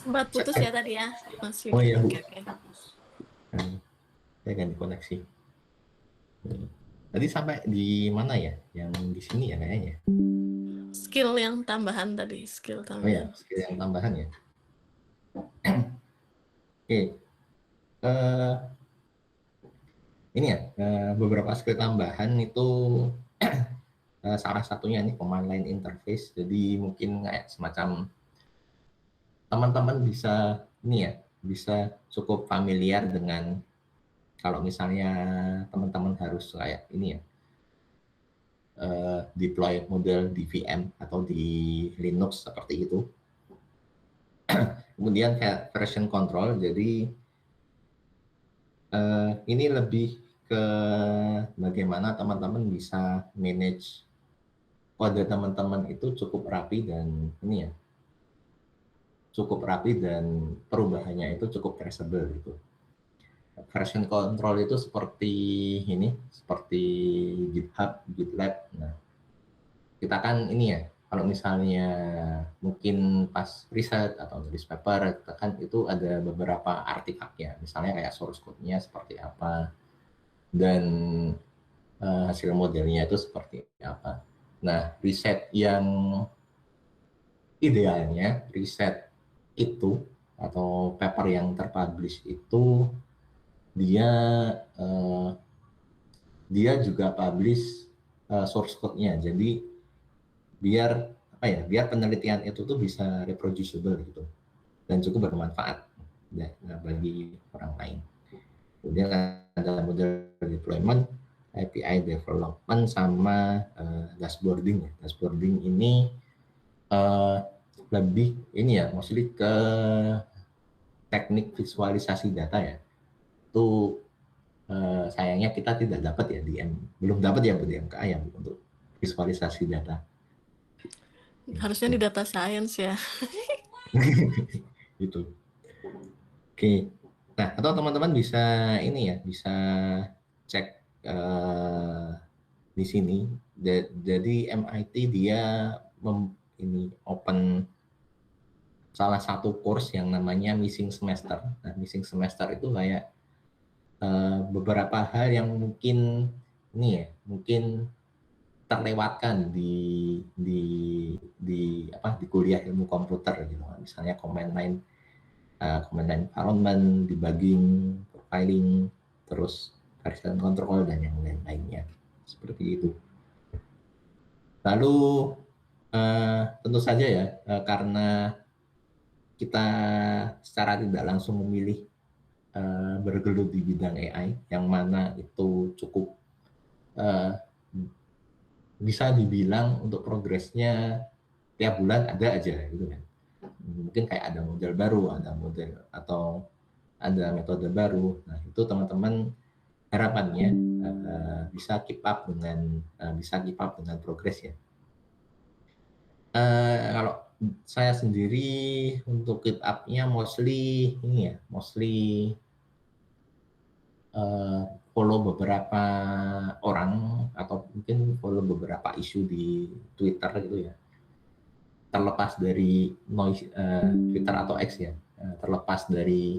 Sempat putus ya tadi ya, Mas oh Yuki. iya Bu, Oke, oke. saya ganti koneksi. Tadi sampai di mana ya? Yang di sini ya kayaknya. Skill yang tambahan tadi, skill Oh ya, tambahan. skill yang tambahan ya. Oke, uh, ini ya beberapa skill tambahan itu salah satunya ini command line interface. Jadi mungkin kayak semacam teman-teman bisa ini ya, bisa cukup familiar dengan kalau misalnya teman-teman harus kayak ini ya, deploy model di VM atau di Linux seperti itu. Kemudian kayak version control, jadi ini lebih ke bagaimana teman-teman bisa manage kode teman-teman itu cukup rapi dan ini ya, cukup rapi dan perubahannya itu cukup traceable gitu. Version control itu seperti ini, seperti GitHub, GitLab. Nah, kita kan ini ya, kalau misalnya mungkin pas riset atau nulis paper, kan itu ada beberapa artifaknya, misalnya kayak source code-nya seperti apa, dan hasil modelnya itu seperti apa. Nah, riset yang idealnya, riset itu atau paper yang terpublish itu dia uh, dia juga publish source code-nya. Jadi biar apa ya? Biar penelitian itu tuh bisa reproducible gitu dan cukup bermanfaat ya, bagi orang lain. Kemudian ada model deployment, API development sama dashboarding. Dashboarding ini lebih ini ya, mostly ke teknik visualisasi data ya. Itu sayangnya kita tidak dapat ya belum dapat ya di MKA ya untuk visualisasi data. Harusnya di data science ya. Gitu. Oke. Nah, atau teman-teman bisa ini ya, bisa cek di sini. Jadi MIT dia ini open salah satu course yang namanya missing semester. Nah, missing semester itu kayak beberapa hal yang mungkin ini ya, mungkin terlewatkan di di kuliah ilmu komputer gitu, misalnya command line environment, debugging, profiling, terus version control dan yang lain-lainnya. seperti itu. Lalu tentu saja ya, karena kita secara tidak langsung memilih bergelut di bidang AI, yang mana itu cukup bisa dibilang untuk progresnya tiap bulan ada aja gitu kan. Mungkin kayak ada model baru, ada model atau ada metode baru. Nah itu teman-teman harapannya bisa keep up dengan progres ya. Kalau saya sendiri untuk keep up-nya mostly ini ya, mostly follow beberapa orang atau mungkin follow beberapa isu di Twitter gitu ya. Terlepas dari noise Twitter atau X ya, terlepas dari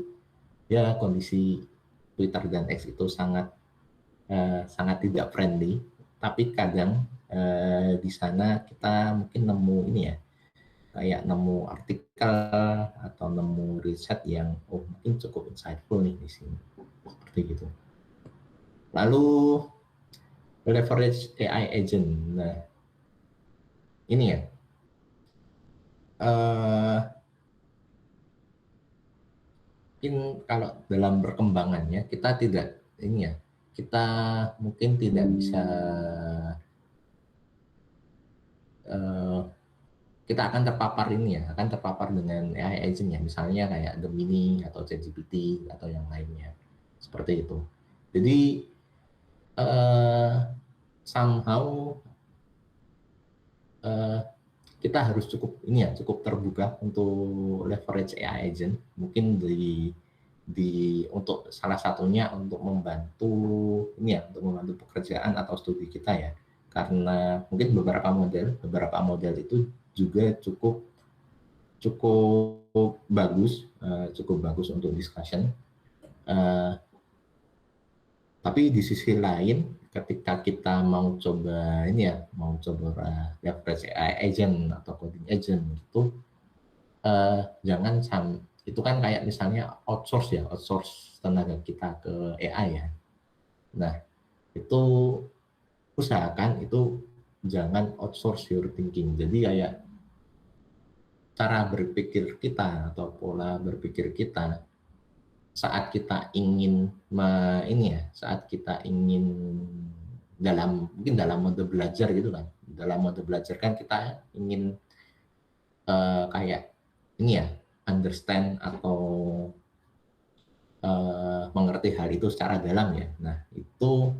ya kondisi Twitter dan X itu sangat tidak friendly, tapi kadang di sana kita mungkin nemu ini ya, kayak nemu artikel atau nemu riset yang mungkin cukup insightful nih di sini, seperti gitu. Lalu leverage AI agent, nah ini ya, mungkin kalau dalam perkembangannya kita tidak ini ya, kita mungkin tidak bisa kita akan terpapar ini ya, akan terpapar dengan AI agent ya, misalnya kayak Gemini atau ChatGPT atau yang lainnya, seperti itu. Jadi somehow kita harus cukup ini ya, cukup terbuka untuk leverage AI agent, mungkin untuk salah satunya untuk membantu ini ya, untuk membantu pekerjaan atau studi kita ya, karena mungkin beberapa model itu juga cukup bagus, untuk discussion. Tapi di sisi lain, ketika kita mau coba ini ya, mau coba leverage AI agent atau coding agent itu, jangan itu kan kayak misalnya outsource tenaga kita ke AI ya. Nah itu usahakan itu jangan outsource your thinking. Jadi kayak cara berpikir kita atau pola berpikir kita saat kita ingin saat kita ingin mungkin dalam mode belajar gitu kan. Dalam mode belajar kan kita ingin kayak ini ya, understand atau mengerti hal itu secara dalam ya. Nah itu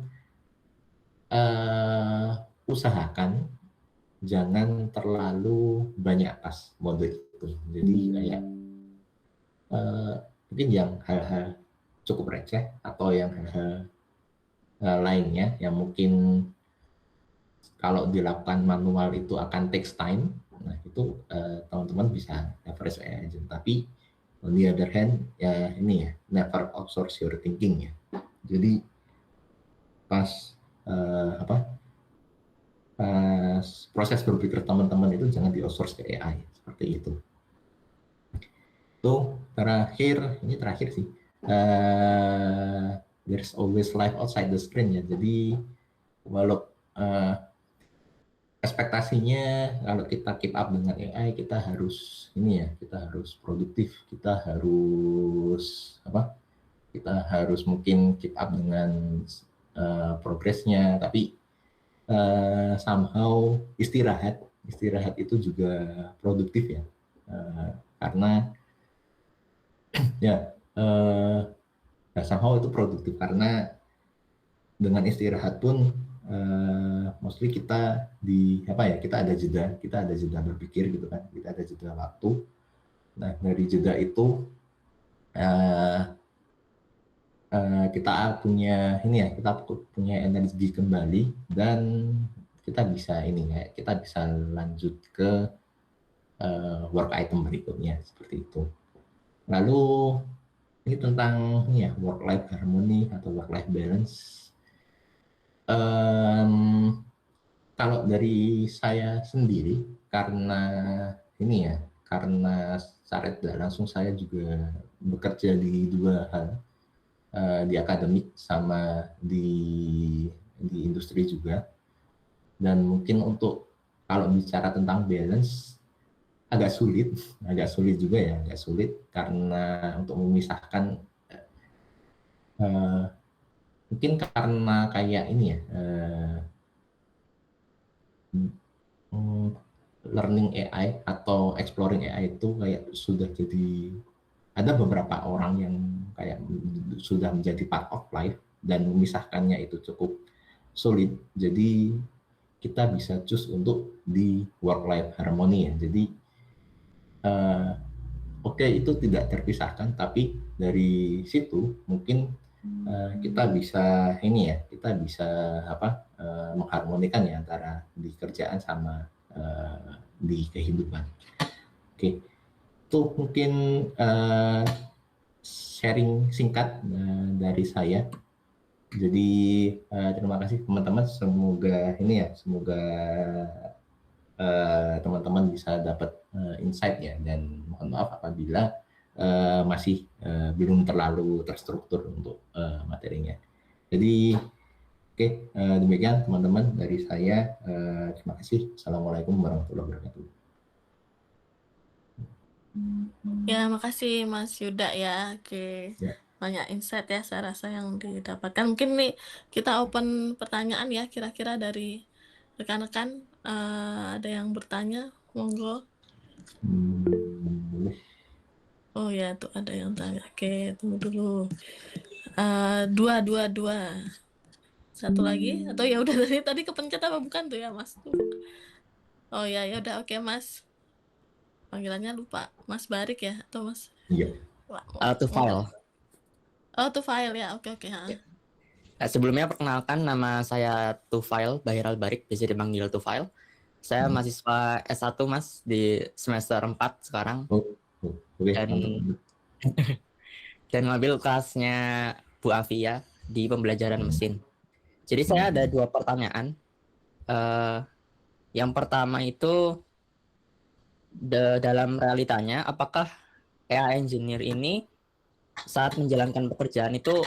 usahakan jangan terlalu banyak pas mode itu. Jadi kayak mungkin yang hal-hal cukup receh atau yang hal-hal lainnya yang mungkin kalau dilakukan manual itu akan takes time. Nah itu teman-teman bisa leverage AI agent. Tapi on the other hand ya ini ya, never outsource your thinking ya. Jadi pas proses berpikir teman-teman itu jangan di outsource ke AI, seperti itu. Tuh ini terakhir sih, there's always life outside the screen ya. Jadi walau ekspektasinya kalau kita keep up dengan AI, kita harus ini ya, kita harus produktif, kita harus mungkin keep up dengan progresnya, tapi somehow istirahat itu juga produktif ya, karena ya somehow itu produktif karena dengan istirahat pun mostly kita kita ada jeda berpikir gitu kan, kita ada jeda waktu. Nah dari jeda itu kita punya energi kembali dan kita bisa lanjut ke work item berikutnya, seperti itu. Lalu ini tentang work life harmony atau work life balance. Kalau dari saya sendiri, karena secara tidak langsung saya juga bekerja di dua hal, di akademik sama di di industri juga. Dan mungkin untuk kalau bicara tentang balance agak sulit juga ya, agak sulit karena untuk memisahkan mungkin karena kayak ini ya, learning AI atau exploring AI itu kayak sudah jadi, ada beberapa orang yang kayak sudah menjadi part of life dan memisahkannya itu cukup sulit. Jadi kita bisa choose untuk di work life harmony ya. Jadi oke, itu tidak terpisahkan, tapi dari situ mungkin kita bisa ini ya, kita bisa mengharmonikan ya antara di kerjaan sama di kehidupan. Oke, itu mungkin sharing singkat dari saya. Jadi terima kasih teman-teman, semoga ini ya, semoga teman-teman bisa dapat insight ya, dan mohon maaf apabila masih belum terlalu terstruktur untuk materinya. Jadi oke, demikian teman-teman dari saya. Terima kasih. Assalamualaikum warahmatullahi wabarakatuh. Ya, makasih Mas Yuda ya. Oke. Ya. Banyak insight ya saya rasa yang didapatkan. Mungkin nih kita open pertanyaan ya, kira-kira dari rekan-rekan ada yang bertanya, monggo. Boleh. Oh ya, tuh ada yang tanya. Oke, tunggu dulu. Dua. Satu lagi atau ya udah tadi kepencet apa bukan tuh ya Mas? Oh ya, ya udah, oke Mas. Panggilannya lupa. Mas Barik ya atau Mas? Iya. To file. Oh, to file ya. Oke. Sebelumnya perkenalkan, nama saya Tufail Bahiral Barik, bisa dipanggil Tufail. Saya mahasiswa S1 Mas di semester 4 sekarang. Oke, dan ngambil kelasnya Bu Afia di pembelajaran mesin. Jadi saya ada 2 pertanyaan. Yang pertama itu dalam realitanya, apakah AI engineer ini saat menjalankan pekerjaan itu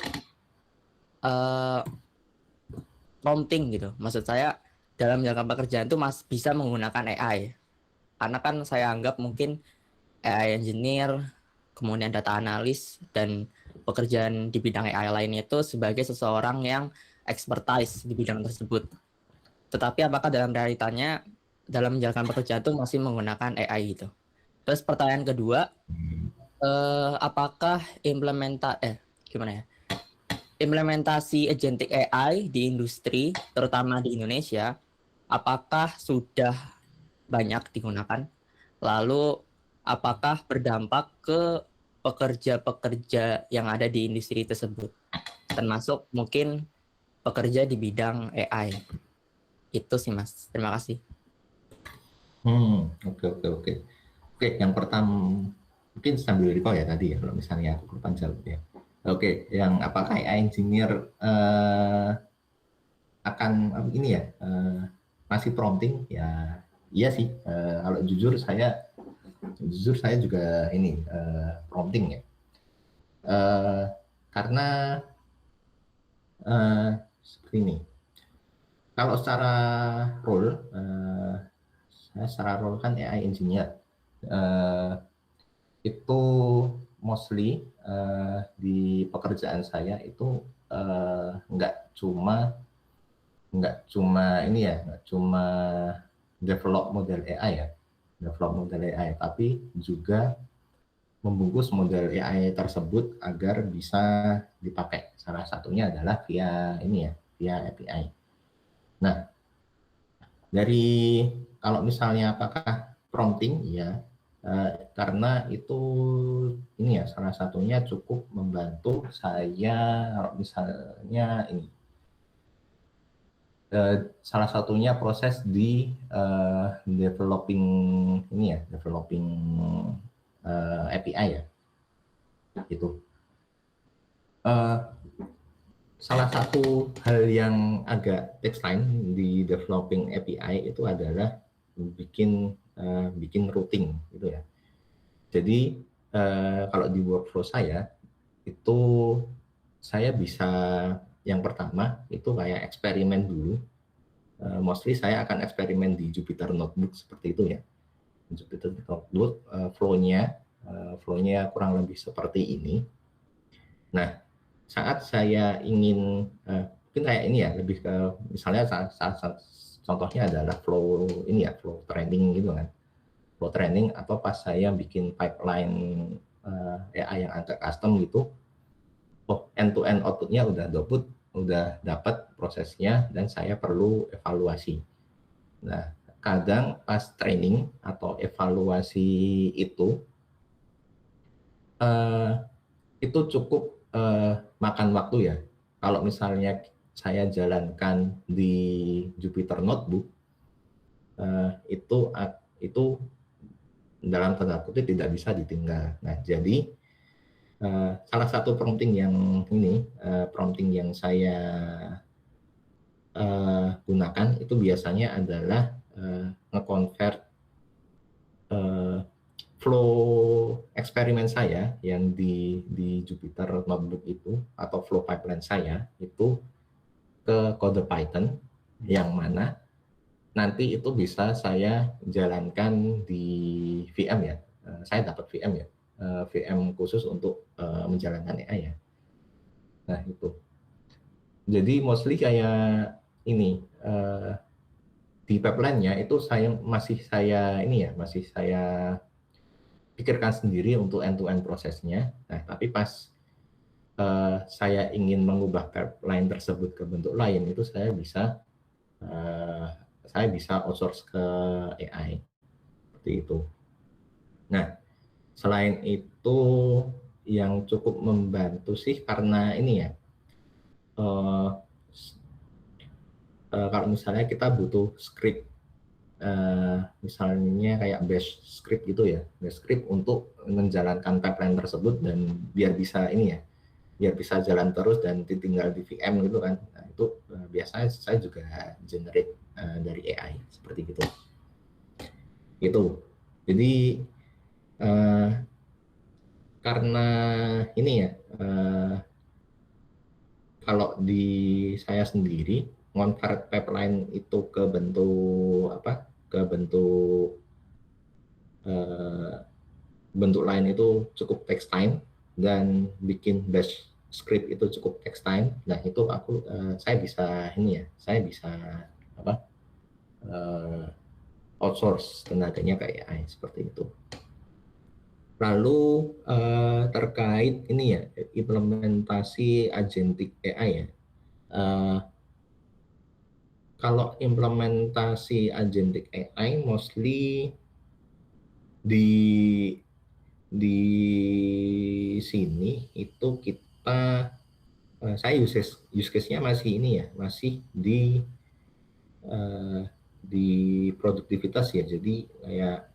prompting gitu? Maksud saya dalam menjalankan pekerjaan itu bisa menggunakan AI. Karena kan saya anggap mungkin AI engineer, kemudian data analis, dan pekerjaan di bidang AI lainnya itu sebagai seseorang yang expertise di bidang tersebut. Tetapi apakah dalam realitanya dalam menjalankan pekerjaan itu masih menggunakan AI gitu? Terus pertanyaan kedua, apakah implementasi agentic AI di industri, terutama di Indonesia, apakah sudah banyak digunakan? Lalu apakah berdampak ke pekerja-pekerja yang ada di industri tersebut, termasuk mungkin pekerja di bidang AI? Itu sih Mas, terima kasih. Oke, yang pertama mungkin sambil recall ya tadi ya, kalau misalnya aku lupa jawab ya. Oke, yang apakah AI engineer akan ini ya masih prompting ya? Iya sih, kalau jujur saya juga ini prompting ya, karena seperti ini. Kalau secara role, saya secara role kan AI engineer, itu mostly di pekerjaan saya itu nggak cuma ini ya, nggak cuma develop model AI, tapi juga membungkus model AI tersebut agar bisa dipakai. Salah satunya adalah via ini ya, via API. Nah, dari kalau misalnya apakah prompting ya, karena itu ini ya, salah satunya cukup membantu saya kalau misalnya ini salah satunya proses di developing API ya, itu salah satu hal yang agak takes time di developing API itu adalah bikin routing gitu ya. Jadi kalau di workflow saya itu saya bisa yang pertama itu kayak eksperimen dulu. Mostly saya akan eksperimen di Jupyter Notebook seperti itu ya. Jupyter Notebook flow-nya kurang lebih seperti ini. Nah, saat saya ingin mungkin kayak ini ya, lebih ke misalnya contohnya adalah flow ini ya, flow training gitu kan. Flow training atau pas saya bikin pipeline AI yang agak custom gitu, end to end outputnya udah dapat prosesnya dan saya perlu evaluasi. Nah, kadang pas training atau evaluasi itu cukup makan waktu ya. Kalau misalnya saya jalankan di Jupyter Notebook, itu dalam tanda kutip tidak bisa ditinggal. Nah, jadi salah satu prompting yang saya gunakan itu biasanya adalah nge-convert flow eksperimen saya yang di Jupyter Notebook itu atau flow pipeline saya itu ke kode Python yang mana nanti itu bisa saya jalankan di VM ya. Saya dapat VM ya, VM khusus untuk menjalankan AI ya. Nah itu. Jadi mostly kayak ini di pipeline-nya itu masih saya pikirkan sendiri untuk end-to-end prosesnya. Nah, tapi pas saya ingin mengubah pipeline tersebut ke bentuk lain, itu saya bisa outsource ke AI seperti itu. Nah, selain itu yang cukup membantu sih karena ini ya, kalau misalnya kita butuh script, misalnya kayak bash script gitu ya, bash script untuk menjalankan pipeline tersebut dan biar bisa jalan terus dan ditinggal di VM gitu kan. Nah, itu biasanya saya juga generate dari AI seperti gitu. Gitu. Jadi karena ini ya, kalau di saya sendiri convert pipeline itu ke bentuk bentuk lain itu cukup takes time, dan bikin bash script itu cukup takes time. Nah itu saya bisa outsource tenaganya ke AI seperti itu. Lalu terkait ini ya, implementasi agentic AI ya. Kalau implementasi agentic AI mostly di sini itu saya use case-nya masih masih di produktivitas ya. Jadi kayak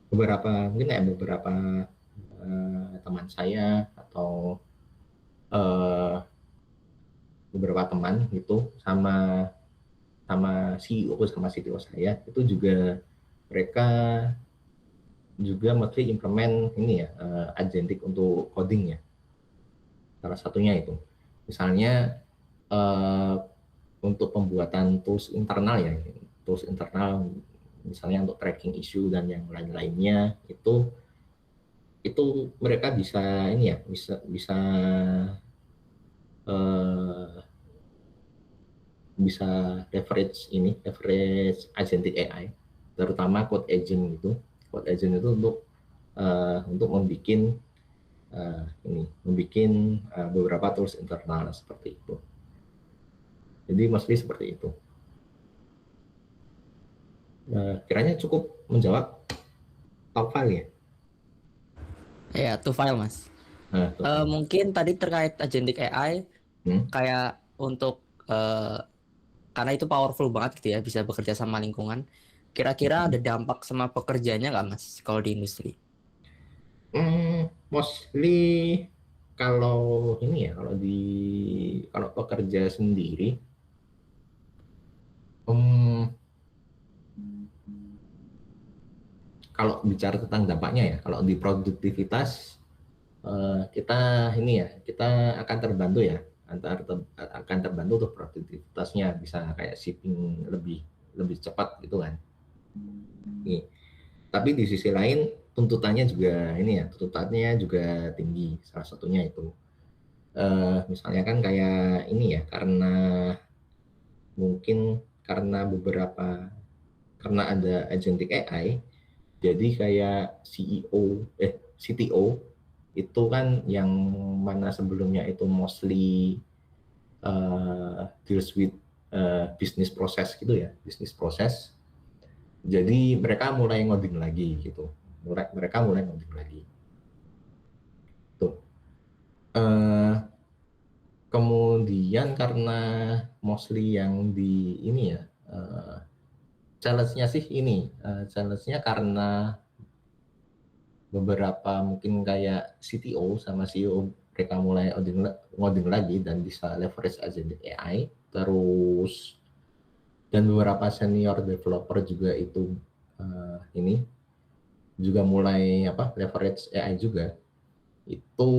beberapa teman saya atau beberapa teman gitu sama CTO saya itu juga mereka juga mesti implement agentic untuk coding ya. Salah satunya itu misalnya untuk pembuatan tools internal misalnya untuk tracking isu dan yang lain-lainnya itu mereka bisa bisa leverage agentic AI, terutama code agent itu untuk membuat beberapa tools internal seperti itu. Jadi mostly seperti itu. Kiranya cukup menjawab top file ya? Ya, to file mas. Mungkin tadi terkait agentic AI, kayak untuk karena itu powerful banget gitu ya, bisa bekerja sama lingkungan. Kira-kira ada dampak sama pekerjaannya nggak mas kalau di industri? Mostly kalau kalau pekerja sendiri, kalau bicara tentang dampaknya ya, kalau di produktivitas kita akan terbantu ya akan terbantu tuh produktivitasnya, bisa kayak shipping lebih cepat gitu kan. Nih. Tapi di sisi lain tuntutannya juga tinggi. Salah satunya itu misalnya kan kayak ini ya, karena mungkin karena ada agentic AI, jadi kayak CTO itu kan yang mana sebelumnya itu mostly deals with business process gitu ya, business process. Jadi mereka mulai ngoding lagi gitu. Mereka mulai ngoding lagi. Tuh. Kemudian karena mostly yang di ini ya, challenge-nya sih ini, challenge-nya karena beberapa mungkin kayak CTO sama CEO mereka mulai ngoding lagi dan bisa leverage agentic AI, terus dan beberapa senior developer juga itu ini juga mulai leverage AI juga. Itu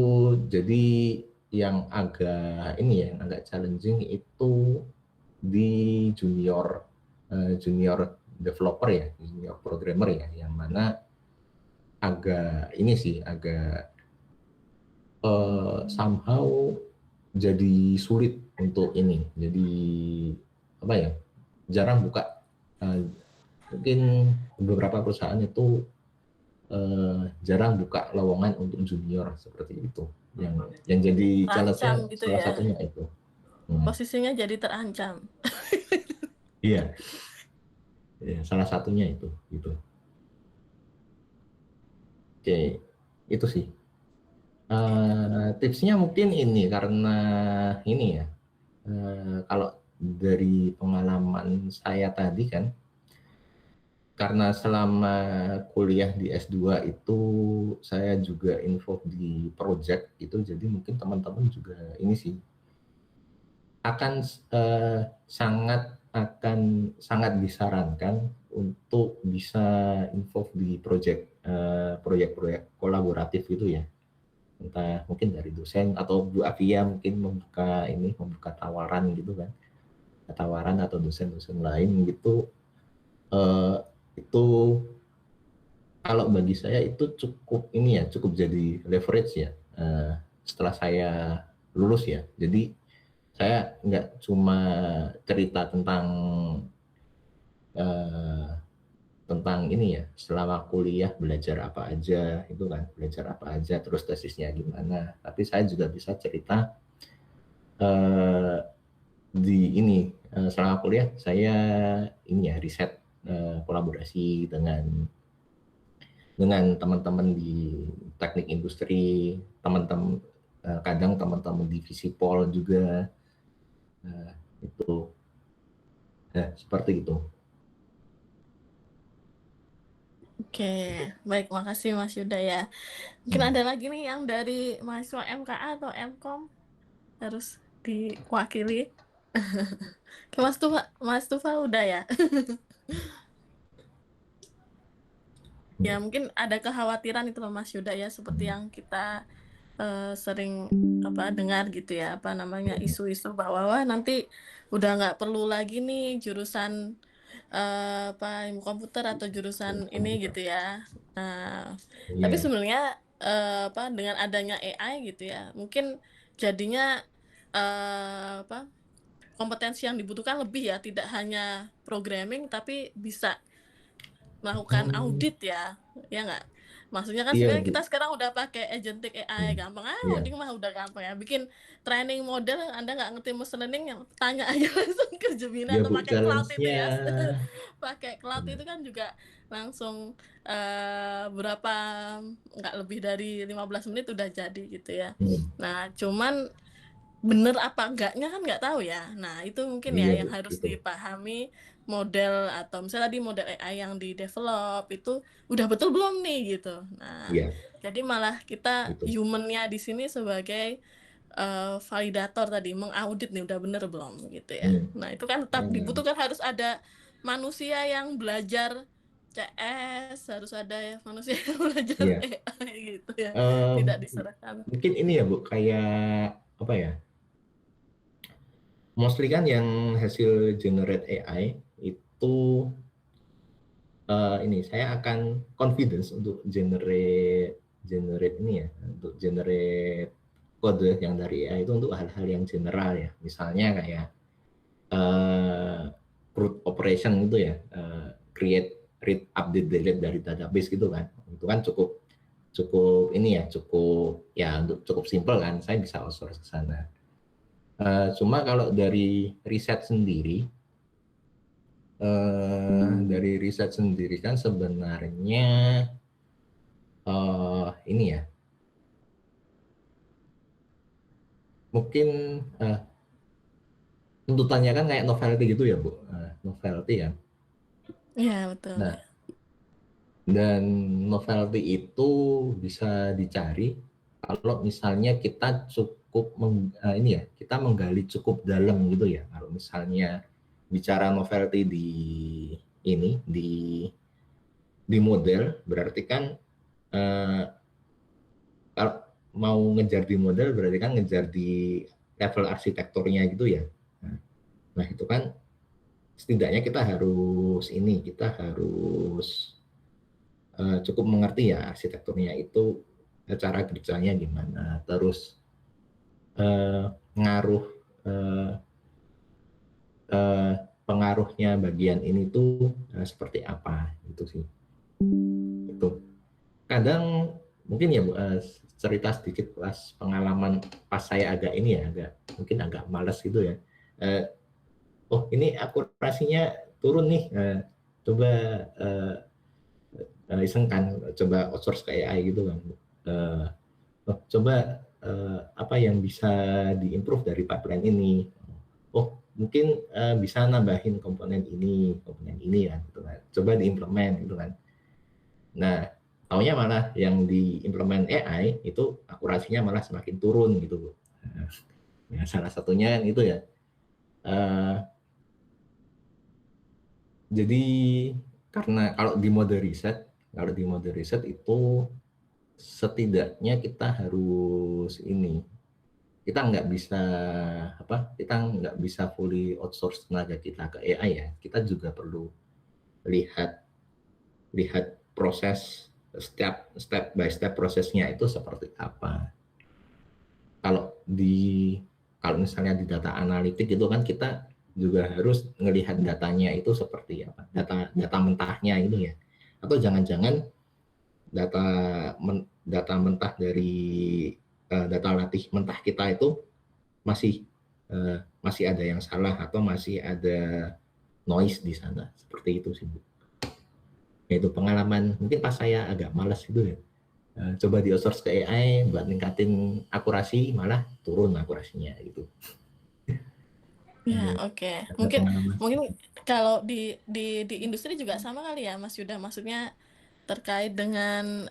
jadi yang agak challenging itu di junior developer ya, junior programmer ya, yang mana agak somehow jadi sulit untuk ini. Jadi jarang buka. Mungkin beberapa perusahaan itu jarang buka lowongan untuk junior seperti itu. Yang jadi challenge-nya Terancam gitu salah ya. satunya itu. Posisinya jadi terancam. Iya. Ya, salah satunya itu gitu. Oke, itu sih. Tipsnya mungkin ini karena ini ya. Kalau dari pengalaman saya tadi kan, karena selama kuliah di S2 itu saya juga involved di project itu, jadi mungkin teman-teman juga ini sih akan sangat disarankan untuk bisa involved di proyek-proyek kolaboratif itu ya, entah mungkin dari dosen atau Bu Afia mungkin membuka tawaran gitu kan, tawaran atau dosen-dosen lain gitu. Itu kalau bagi saya itu cukup jadi leverage ya setelah saya lulus ya. Jadi saya nggak cuma cerita tentang ini ya, selama kuliah belajar apa aja itu kan, terus tesisnya gimana, tapi saya juga bisa cerita selama kuliah saya riset, kolaborasi dengan teman-teman di teknik industri, kadang teman-teman di Visipol juga, itu seperti itu. Oke, baik, makasih Mas Yuda ya. Mungkin ada lagi nih yang dari mahasiswa MKA atau MKOM harus diwakili. Mas Tufa udah ya. Ya mungkin ada kekhawatiran itu loh Mas Yuda ya, seperti yang kita sering dengar gitu ya, isu-isu bahwa wah nanti udah nggak perlu lagi nih jurusan ilmu komputer atau jurusan ini gitu ya. Tapi sebenarnya dengan adanya AI gitu ya, mungkin jadinya kompetensi yang dibutuhkan lebih ya, tidak hanya programming tapi bisa melakukan audit ya nggak? Maksudnya kan Iya, sebenarnya Bu. kita sekarang udah pakai agentic AI, gampang coding mah udah gampang ya, bikin training model. Anda nggak ngerti machine learning, yang tanya aja langsung ke Gemini Ya, atau Bu, pakai cloud itu challenge-nya. ya. Pakai cloud itu kan juga langsung berapa, nggak lebih dari 15 menit udah jadi gitu ya. Nah cuman bener apa enggaknya kan nggak tahu ya. Nah itu mungkin ya Iya, yang Bu, harus gitu. dipahami, model atau misalnya tadi model AI yang di develop itu udah betul belum nih gitu. Nah Iya, jadi malah kita gitu. humannya di sini sebagai validator tadi, mengaudit nih udah bener belum gitu ya. Nah itu kan tetap dibutuhkan, harus ada manusia yang belajar CS, harus ada manusia yang belajar Iya. AI gitu ya, Em, tidak diserahkan. Mungkin ini ya, Bu, kayak apa ya? mostly kan yang hasil generate AI itu ini saya akan confidence untuk generate ini ya, untuk generate kode yang dari AI itu untuk hal-hal yang general ya, misalnya kayak root operation gitu ya, create, read, update, delete dari database gitu kan, itu kan cukup cukup ini ya, cukup ya, untuk cukup simple kan, saya bisa outsource ke sana. Cuma kalau dari riset sendiri kan sebenarnya ini ya, mungkin tuntutannya kan kayak novelty gitu ya Bu, novelty ya. Iya, betul. Nah, dan novelty itu bisa dicari kalau misalnya kita cukup ini ya, kita menggali cukup dalam gitu ya. Kalau misalnya bicara novelty di ini di model, berarti kan kalau mau ngejar di model berarti kan ngejar di level arsitekturnya gitu ya. Nah itu kan setidaknya kita harus cukup mengerti ya arsitekturnya itu, cara kerjanya gimana, terus pengaruh eh, eh, pengaruhnya bagian ini tuh seperti apa gitu sih. Itu kadang mungkin ya Bu, cerita sedikit pas pengalaman pas saya agak ini ya, mungkin agak malas gitu ya. Oh ini akurasinya turun nih, coba isengkan, coba outsource ke AI gitu kan. Coba apa yang bisa diimprove dari pipeline ini. Oh mungkin bisa nambahin komponen ini kan, gitu kan. Coba diimplement gitu kan. Nah taunya malah yang diimplement AI itu akurasinya malah semakin turun gitu Bu. Ya, salah satunya kan itu ya. Jadi karena kalau di mode riset itu setidaknya kita harus ini, kita nggak bisa fully outsource tenaga kita ke AI ya. Kita juga perlu lihat lihat proses step by step prosesnya itu seperti apa. Kalau kalau misalnya di data analitik itu kan kita juga harus melihat datanya itu seperti apa, data mentahnya itu ya, atau jangan-jangan data data mentah dari data latih mentah kita itu masih ada yang salah atau masih ada noise di sana, seperti itu sih Bu. Itu pengalaman mungkin pas saya agak malas gitu ya, coba di outsource ke AI buat ningkatin akurasi malah turun akurasinya gitu. Ya, oke. Mungkin kalau di industri juga sama kali ya, Mas Yuda. Maksudnya terkait dengan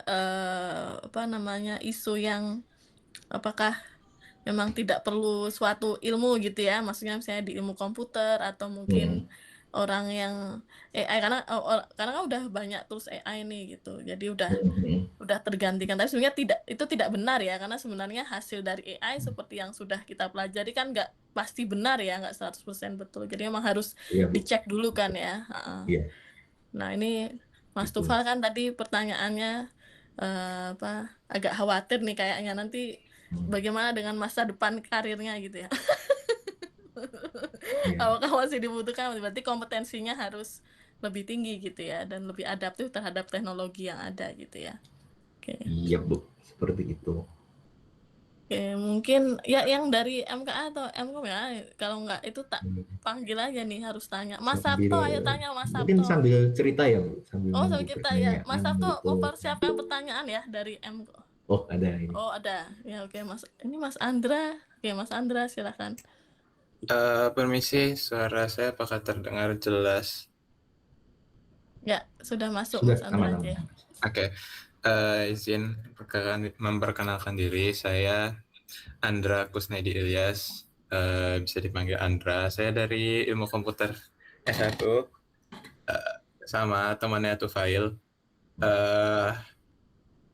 apa namanya, isu yang apakah memang tidak perlu suatu ilmu gitu ya, maksudnya misalnya di ilmu komputer atau mungkin orang yang AI, karena kan udah banyak tools AI nih gitu, jadi udah tergantikan. Tapi sebenarnya itu tidak benar ya, karena sebenarnya hasil dari AI seperti yang sudah kita pelajari kan nggak pasti benar ya, nggak 100% betul. Jadi memang harus dicek dulu kan ya. Iya. Nah ini Mas Tufal kan tadi pertanyaannya agak khawatir nih kayaknya nanti bagaimana dengan masa depan karirnya gitu ya. Apakah masih dibutuhkan, berarti kompetensinya harus lebih tinggi gitu ya, dan lebih adaptif terhadap teknologi yang ada gitu ya. Oke. Iya Bu, seperti itu. Oke, mungkin ya yang dari MKA atau MKOM ya, kalau nggak itu tak panggil aja nih, harus tanya. Mas Sabto, ayo tanya Mas mungkin Sabto. sambil cerita ya Bu, sambil Oh, nunggu sambil kita ya. Mas pertanyaan Sabto gitu. mempersiapkan pertanyaan ya dari MKO. Oh ada ini. Oh ada, ya oke Mas. Ini Mas Andra, oke Mas Andra silakan. Permisi, suara saya apakah terdengar jelas? Ya, sudah masuk Sudah Mas Andra aman. aja. Oke, izin memperkenalkan diri. Saya Andra Kusnedi Ilyas, bisa dipanggil Andra. Saya dari Ilmu Komputer S1, sama temannya Tufail.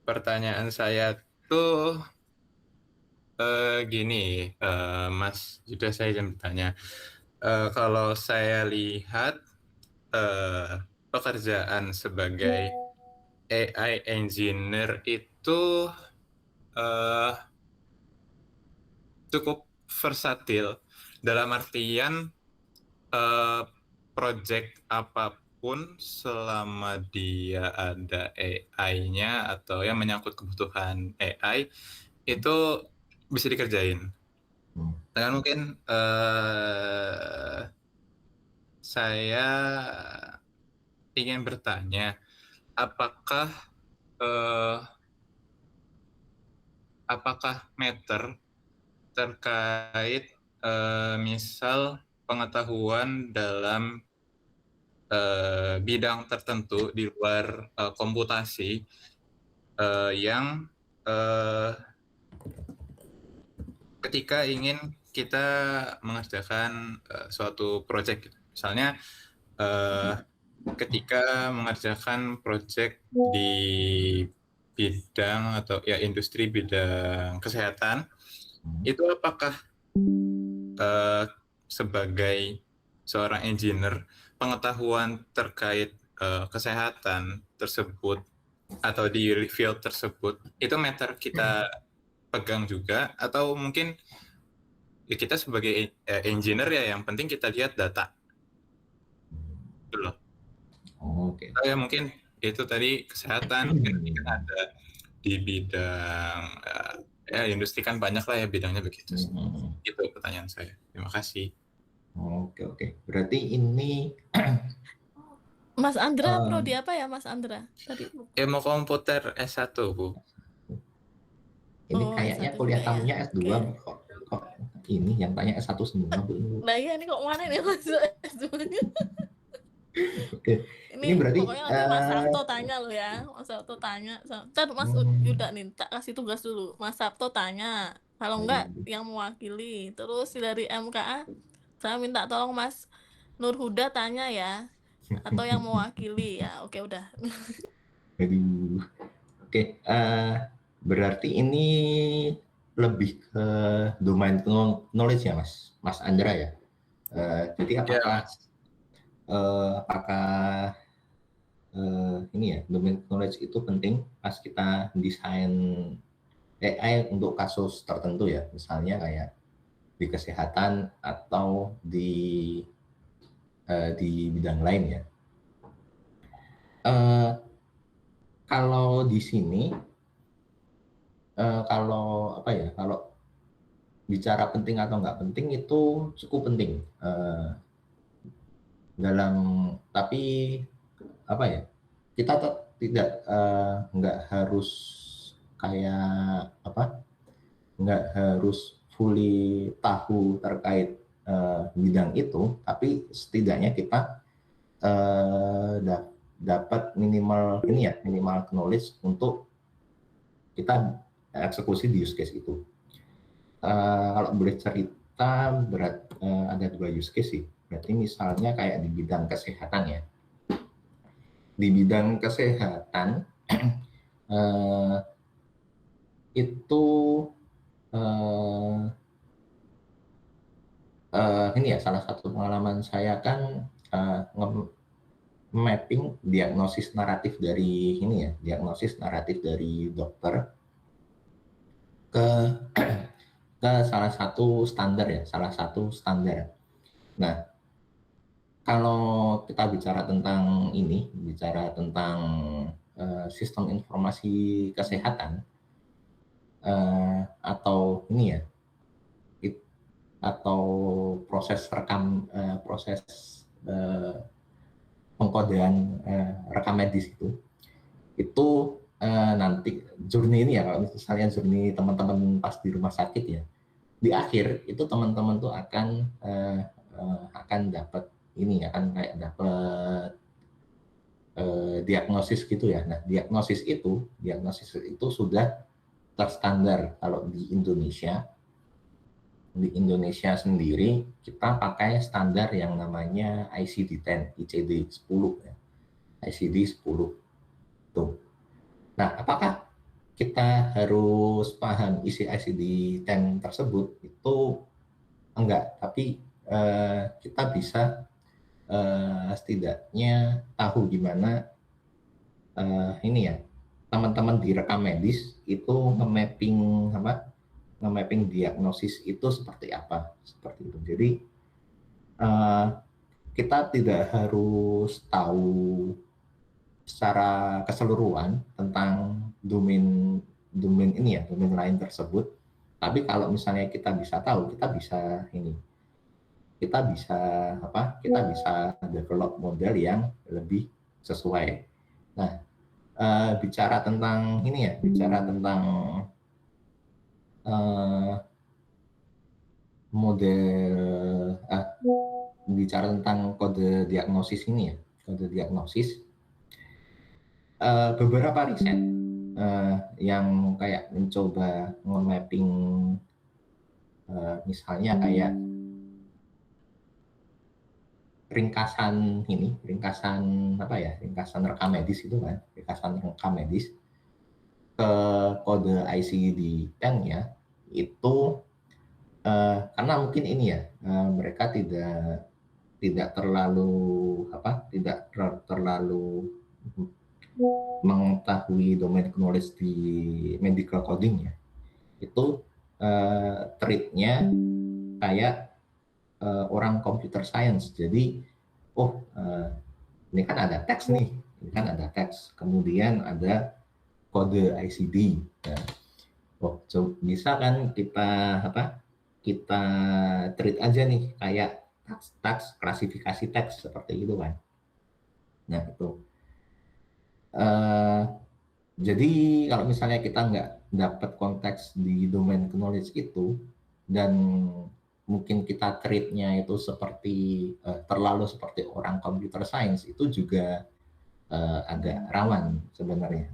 Pertanyaan saya tuh Gini, Mas Yuda, saya ingin bertanya. Kalau saya lihat pekerjaan sebagai AI engineer itu eh, cukup versatil dalam artian eh, project apapun selama dia ada AI-nya atau yang menyangkut kebutuhan AI itu bisa dikerjain. Hmm. Dan mungkin saya ingin bertanya, apakah eh, apakah Matter terkait misal pengetahuan dalam bidang tertentu di luar komputasi yang ketika ingin kita mengerjakan suatu project, misalnya ketika mengerjakan project di bidang atau ya industri bidang kesehatan, itu apakah sebagai seorang engineer pengetahuan terkait kesehatan tersebut atau di field tersebut itu Matter kita pegang juga, atau mungkin ya kita sebagai engineer ya yang penting kita lihat data gitu loh. Oke. Ya mungkin itu tadi kesehatan, mungkin ada di bidang ya industri kan banyak lah ya bidangnya begitu. Itu pertanyaan saya. Terima kasih. Oke. Berarti ini Mas Andra, prodi apa ya Mas Andra? Tadi Ilmu komputer S1, Bu. ini oh, kayaknya S1 kuliah juga ya. tamunya S2 Oke. kok ini yang tanya S1 semua, Bu. Nah iya ini kok mana nih Mas S2-nya? Oke. Ini Ini berarti pokoknya nanti Mas Sabto tanya lo ya. Mas Sabto tanya. Ntar Mas Yuda nih tak kasih tugas dulu. Mas Sabto tanya. Kalau enggak yang mewakili. Terus dari MKA saya minta tolong Mas Nur Huda tanya ya. Atau yang mewakili ya. Oke udah. Aduh. Oke, berarti ini lebih ke domain knowledge ya, Mas Andra ya. Jadi apakah ini ya, domain knowledge itu penting pas kita desain AI untuk kasus tertentu ya, misalnya kayak di kesehatan atau di bidang lain ya. Kalau di sini kalau apa ya, kalau bicara penting atau nggak penting itu cukup penting tapi apa ya, kita tidak nggak harus kayak apa, nggak harus fully tahu terkait bidang itu, tapi setidaknya kita dapat minimal ini ya, minimal knowledge untuk kita eksekusi di use case itu. Kalau boleh cerita ada 2 use case sih. Berarti misalnya kayak di bidang kesehatan ya. Di bidang kesehatan itu ini ya, salah satu pengalaman saya kan mapping diagnosis naratif dari ini ya, diagnosis naratif dari dokter ke salah satu standar ya, Nah, kalau kita bicara tentang ini, sistem informasi kesehatan atau ini ya, atau proses pengkodean rekam medis itu nanti journey ini ya, kalau misalnya journey teman-teman pas di rumah sakit ya, di akhir itu teman-teman tuh akan dapat ini, akan kayak dapat diagnosis gitu ya. Nah, diagnosis itu sudah terstandar. Kalau di Indonesia sendiri kita pakai standar yang namanya ICD-10, ICD-10 ya. ICD-10 tuh. Nah, apakah kita harus paham isi ICD-10 tersebut itu enggak, tapi kita bisa setidaknya tahu gimana ini ya, teman-teman di rekam medis itu nge-mapping diagnosis itu seperti apa, seperti itu. Jadi kita tidak harus tahu secara keseluruhan tentang domain ini ya, domain lain tersebut. Tapi kalau misalnya kita bisa tahu, kita bisa kita bisa develop model yang lebih sesuai. Nah, bicara tentang model bicara tentang kode diagnosis ini ya, kode diagnosis, beberapa riset yang kayak mencoba nge-mapping misalnya kayak ringkasan rekam medis itu kan, ringkasan rekam medis ke kode ICD-10 ya, itu karena mungkin ini ya, mereka tidak terlalu mengetahui domain knowledge di medical coding ya, itu treatnya kayak orang computer science. Jadi ini kan ada teks nih, kemudian ada kode ICD. Nah, bisa kan kita treat aja nih kayak teks, klasifikasi teks seperti itu kan. Nah itu. Jadi kalau misalnya kita nggak dapat konteks di domain knowledge itu, dan mungkin kita treatnya itu terlalu seperti orang computer science, itu juga agak rawan sebenarnya,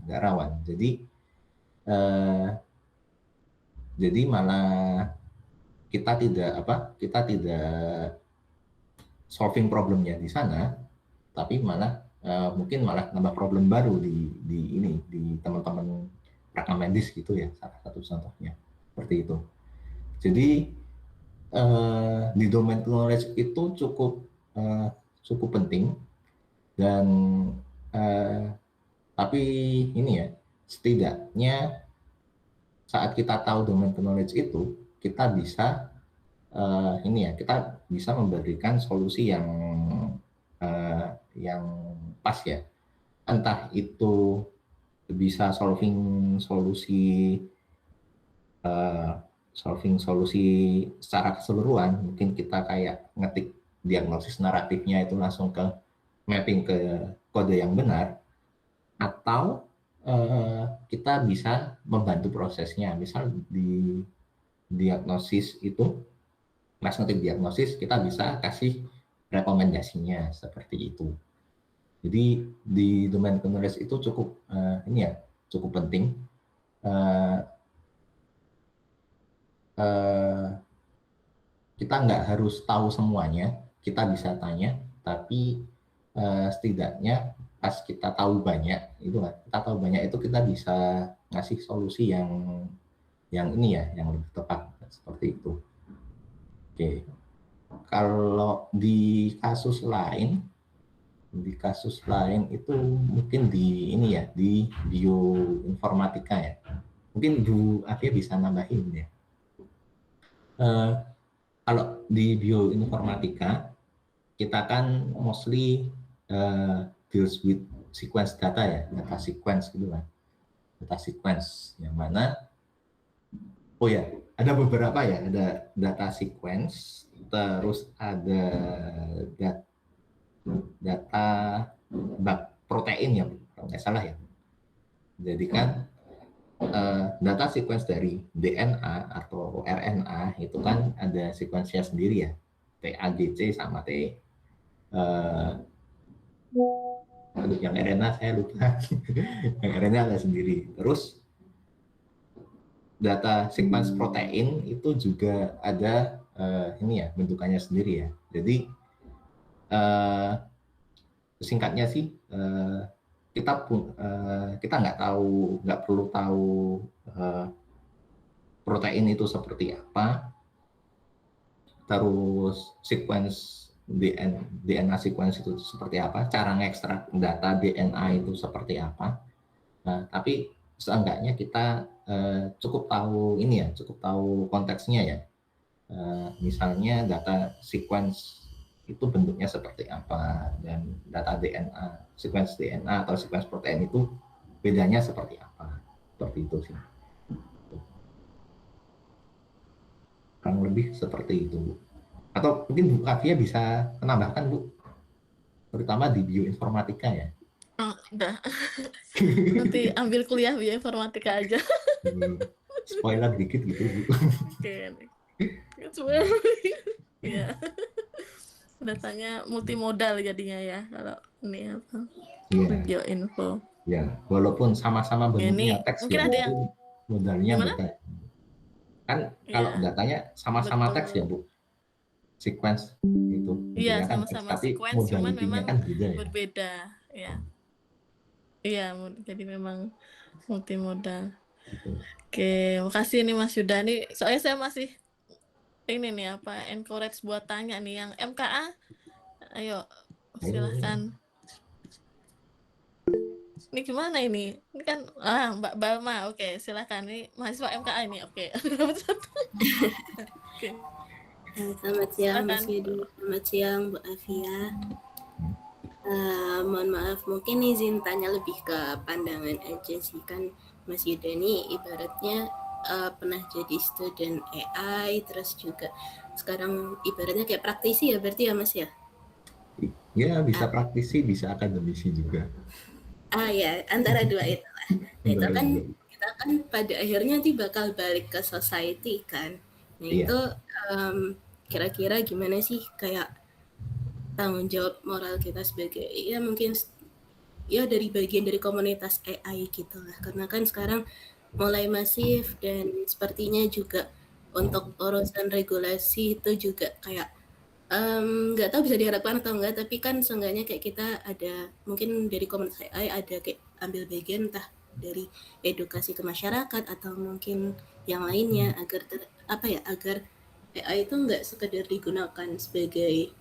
jadi malah kita tidak solving problemnya di sana, tapi mungkin malah nambah problem baru di teman-teman rekam medis gitu ya, salah satu contohnya seperti itu. Jadi di domain knowledge itu cukup penting, dan tapi ini ya, setidaknya saat kita tahu domain knowledge itu, kita bisa kita bisa memberikan solusi yang pas ya, entah itu bisa solving solusi secara keseluruhan, mungkin kita kayak ngetik diagnosis naratifnya itu langsung ke mapping ke kode yang benar, atau kita bisa membantu prosesnya. Misal di diagnosis itu, pas ngetik diagnosis, kita bisa kasih rekomendasinya seperti itu. Jadi di domain knowledge itu cukup penting. Kita nggak harus tahu semuanya, kita bisa tanya, tapi setidaknya pas kita tahu banyak itu kita bisa ngasih solusi yang lebih tepat seperti itu. Oke. Kalau di kasus lain itu mungkin di bioinformatika ya. Mungkin Bu Afia bisa nambahin ya. Kalau di bioinformatika kita kan mostly deals with sequence data ya, data sequence gitu kan. Data sequence yang mana ada beberapa ya, ada data sequence, terus ada data protein ya, kalau nggak salah ya. Jadi kan data sequence dari DNA atau RNA itu kan ada sequence-nya sendiri ya, TAGC sama yang RNA saya lupa. Yang RNA ada sendiri. Terus data sequence protein itu juga ada bentukannya sendiri ya. Jadi singkatnya sih kita nggak perlu tahu protein itu seperti apa, terus sequence DNA sequence itu seperti apa, cara ngekstrak data DNA itu seperti apa. Nah, tapi seenggaknya kita cukup tahu ini ya, cukup tahu konteksnya ya. Misalnya data sequence itu bentuknya seperti apa, dan data DNA, sequence DNA atau sequence protein itu bedanya seperti apa. Seperti itu sih. Kurang lebih seperti itu, Bu. Atau mungkin Bu Kavia bisa menambahkan, Bu, terutama di bioinformatika ya. Oh, udah. Nanti ambil kuliah bioinformatika aja. Spoiler dikit gitu, Bu. Oke. Cuma ya. Datanya multimodal jadinya ya kalau ini apa? Iya. Bioinfo. Ya, walaupun sama-sama bentuknya Ini teks mungkin ya, ada Bu, yang modalnya gimana? beda. Kan kalau Ya, datanya sama-sama betul. teks ya, Bu. Sequence itu Iya, bentuknya kan teks, sama-sama tapi sequence, cuman modalitinya memang kan beda ya. berbeda. Ya, iya, jadi memang multimodal. Gitu. Oke, makasih nih Mas Yuda nih. Soalnya saya masih ini nih apa encourage buat tanya nih yang MKA. Ayo, silahkan. Ini gimana ini? Ini kan Mbak Balma. Oke, silahkan. Ini mahasiswa MKA ini. Oke. Oke. Selamat siang Silakan. Mas Yudi, selamat siang Bu Afia. Mohon maaf, mungkin izin tanya lebih ke pandangan aja sih, kan Mas Yuda ini ibaratnya pernah jadi student AI, terus juga sekarang ibaratnya kayak praktisi ya berarti ya Mas ya? Ya, bisa praktisi, bisa akademisi juga. Ya, antara dua itu lah. Nah, itu kan kita kan pada akhirnya nanti bakal balik ke society kan. Nah, Iya. itu kira-kira gimana sih kayak tanggung jawab moral kita sebagai ya mungkin ya dari bagian dari komunitas AI gitu lah, karena kan sekarang mulai masif dan sepertinya juga untuk urusan regulasi itu juga kayak nggak tahu bisa diharapkan atau enggak, tapi kan seenggaknya kayak kita ada mungkin dari komunitas AI ada kayak ambil bagian entah dari edukasi ke masyarakat atau mungkin yang lainnya agar agar AI itu nggak sekedar digunakan sebagai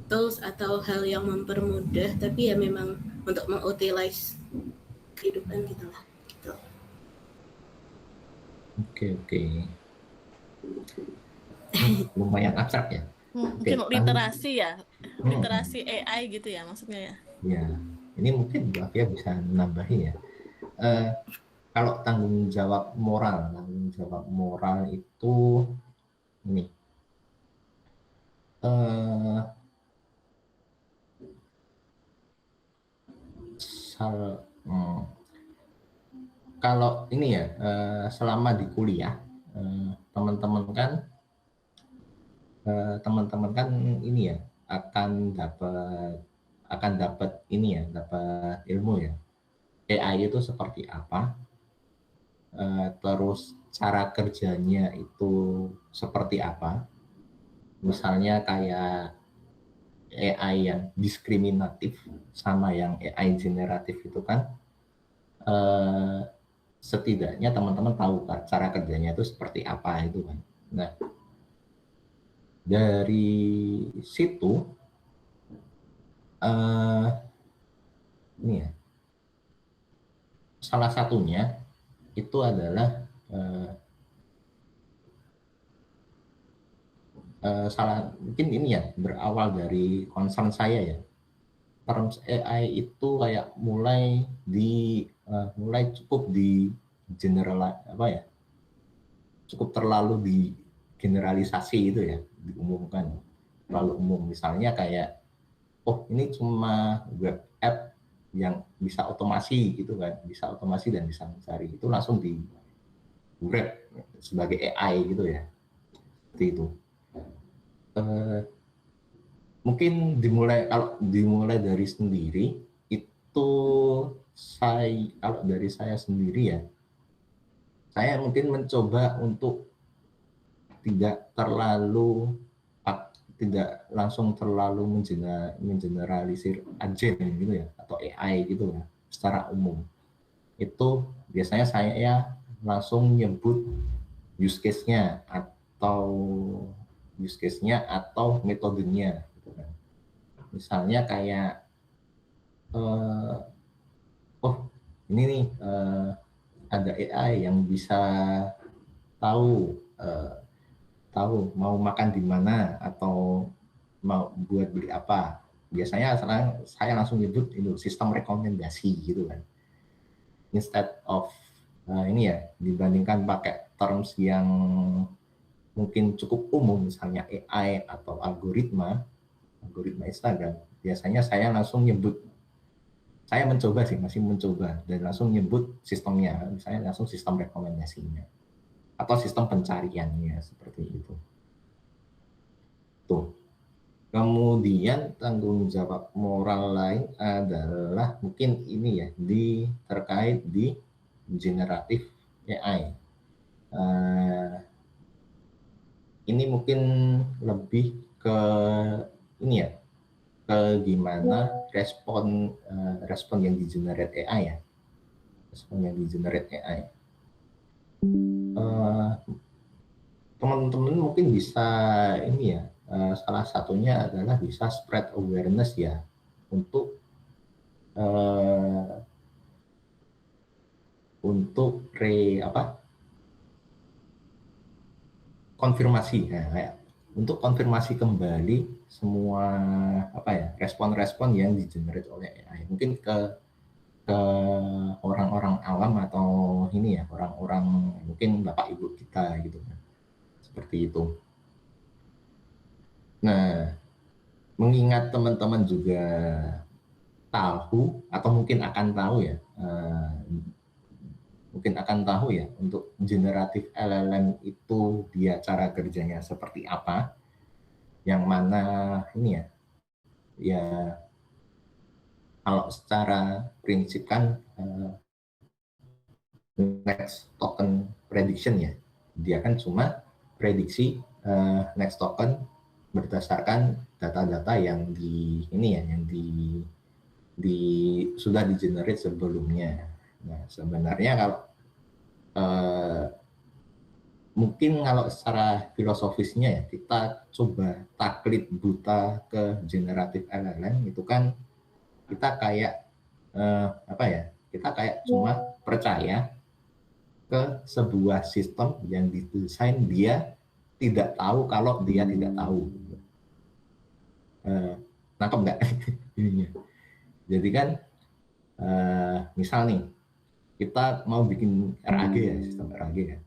tools atau hal yang mempermudah, tapi ya memang untuk mengutilize kehidupan gitu lah. Gitu. Oke. Lumayan abstrak ya. Mungkin literasi ya, literasi AI gitu ya maksudnya ya. Ya, ini mungkin Bu Afia bisa nambahin ya. Kalau tanggung jawab moral itu ini. Kalau ini ya, selama di kuliah, teman-teman kan ini ya akan dapat ini ya, dapat ilmu ya. AI itu seperti apa, terus cara kerjanya itu seperti apa. Misalnya kayak AI yang diskriminatif sama yang AI generatif itu kan, setidaknya teman-teman tahu kan cara kerjanya itu seperti apa itu kan. Nah, dari situ ini ya, salah satunya itu adalah mungkin ini ya, berawal dari concern saya ya. Terms AI itu kayak mulai cukup di cukup terlalu di generalisasi itu ya, diumumkan terlalu umum. Misalnya kayak ini cuma web app yang bisa otomasi gitu kan, bisa otomasi dan bisa mencari, itu langsung di grab sebagai AI gitu ya, seperti itu. Mungkin kalau dimulai dari sendiri itu, kalau dari saya sendiri ya, saya mungkin mencoba untuk tidak langsung terlalu mengeneralisir agen gitu ya, atau AI gitu ya. secara umum. Itu biasanya saya langsung nyebut use case-nya atau metodenya gitu kan. Misalnya kayak oh ini nih ada AI yang bisa tahu mau makan di mana atau mau buat beli apa. Biasanya saya langsung nyebut itu sistem rekomendasi gitu kan. Instead of ini ya, dibandingkan pakai terms yang mungkin cukup umum, misalnya AI atau algoritma Instagram, biasanya saya langsung nyebut, saya masih mencoba, dan langsung nyebut sistemnya, misalnya langsung sistem rekomendasinya, atau sistem pencariannya, seperti itu. Tuh. Kemudian tanggung jawab moral lain adalah mungkin ini ya, terkait di generatif AI. Ini mungkin lebih ke ini ya, ke gimana respon yang di generate AI ya, teman-teman mungkin bisa ini ya, salah satunya adalah bisa spread awareness ya, untuk konfirmasi ya, untuk konfirmasi kembali semua respon-respon yang di-generate oleh AI, mungkin ke orang-orang awam atau ini ya, orang-orang mungkin bapak ibu kita gitu kan, seperti itu. Nah, mengingat teman-teman juga tahu atau mungkin akan tahu ya, untuk generatif LLM itu dia cara kerjanya seperti apa, yang mana ini ya kalau secara prinsip kan next token prediction ya, dia kan cuma prediksi next token berdasarkan data-data yang sudah di-generate sebelumnya. Nah, sebenarnya kalau mungkin kalau secara filosofisnya ya, kita coba taklid buta ke generatif LLM, itu kan kita kayak kita kayak cuma percaya ke sebuah sistem yang didesain dia tidak tahu kalau dia tidak tahu. Nangkep nggak? Jadi kan misal nih, kita mau bikin RAG ya, sistem RAG ya.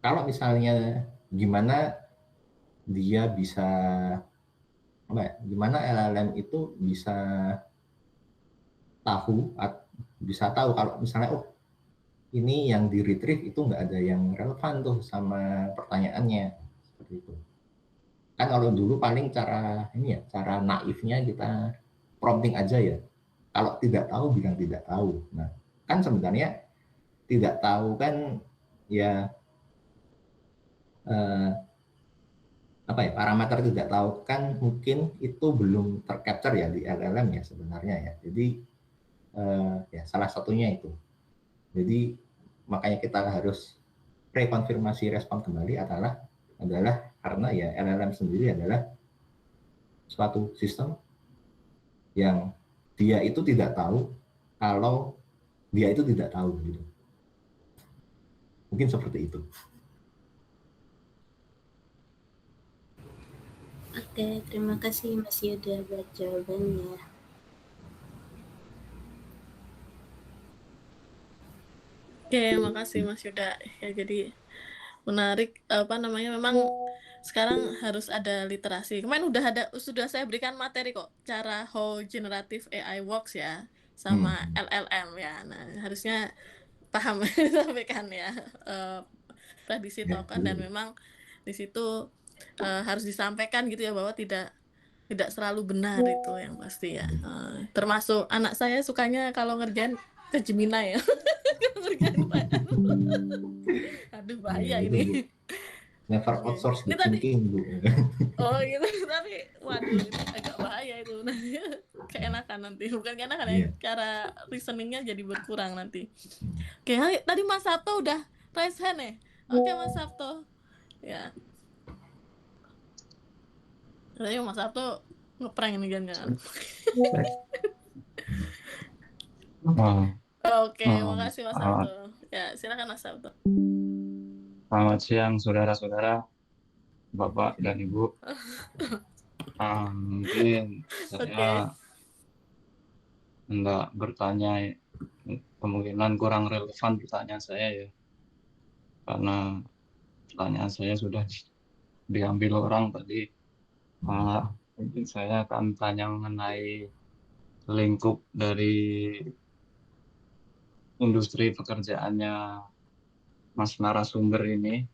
Kalau misalnya gimana LLM itu bisa tahu kalau misalnya ini yang di retrieve itu nggak ada yang relevan tuh sama pertanyaannya, seperti itu. Kan kalau dulu paling cara naifnya kita prompting aja ya. Kalau tidak tahu bilang tidak tahu. Nah, kan sebenarnya tidak tahu kan ya parameter tidak tahu kan mungkin itu belum tercapture ya di LLM ya sebenarnya ya. Jadi ya salah satunya itu. Jadi makanya kita harus rekonfirmasi respon kembali adalah karena ya LLM sendiri adalah suatu sistem yang dia itu tidak tahu kalau dia itu tidak tahu gitu. Mungkin seperti itu. Oke, terima kasih Mas Yuda buat jawabannya. Oke, makasih Mas Yuda. Ya, jadi menarik, memang sekarang harus ada literasi. Kemarin sudah saya berikan materi kok, cara how generative AI works ya, sama LLM ya. Nah, harusnya paham sampaikan ya, prediksi token, dan memang di situ harus disampaikan gitu ya, bahwa tidak selalu benar itu yang pasti ya. Termasuk anak saya sukanya kalau ngerjain ke Gemini ya. Ngerjain PR. Aduh, bahaya ini. Never outsource the thinking, Bu. Oh gitu, tapi waduh, agak bahaya itu. Keenakan enakan nanti, bukan keenakan ya, Iya. cara reasoningnya jadi berkurang nanti. Oke, tadi Mas Sabto udah raise hand ya. Oke Mas Sabto, ya. Tadi Mas Sabto ngeprank ini jangan. Oke, makasih Mas Sabto. Ya, silakan Mas Sabto. Selamat siang saudara-saudara, Bapak dan Ibu. Mungkin saya hendak bertanya, kemungkinan kurang relevan pertanyaan saya ya, karena pertanyaan saya sudah diambil orang tadi. Mungkin saya akan tanya mengenai lingkup dari industri pekerjaannya Mas narasumber ini.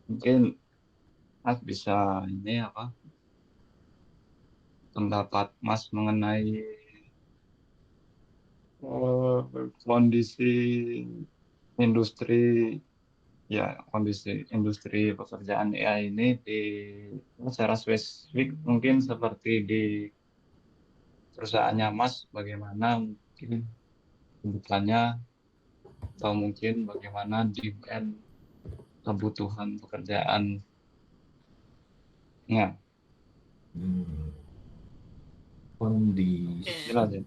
Mungkin Mas bisa ini apa pendapat Mas mengenai kondisi industri pekerjaan AI ini secara spesifik mungkin seperti di perusahaannya Mas, bagaimana mungkin kebutuhannya atau mungkin bagaimana demand kebutuhan pekerjaannya. Kondisi. Jelas ya?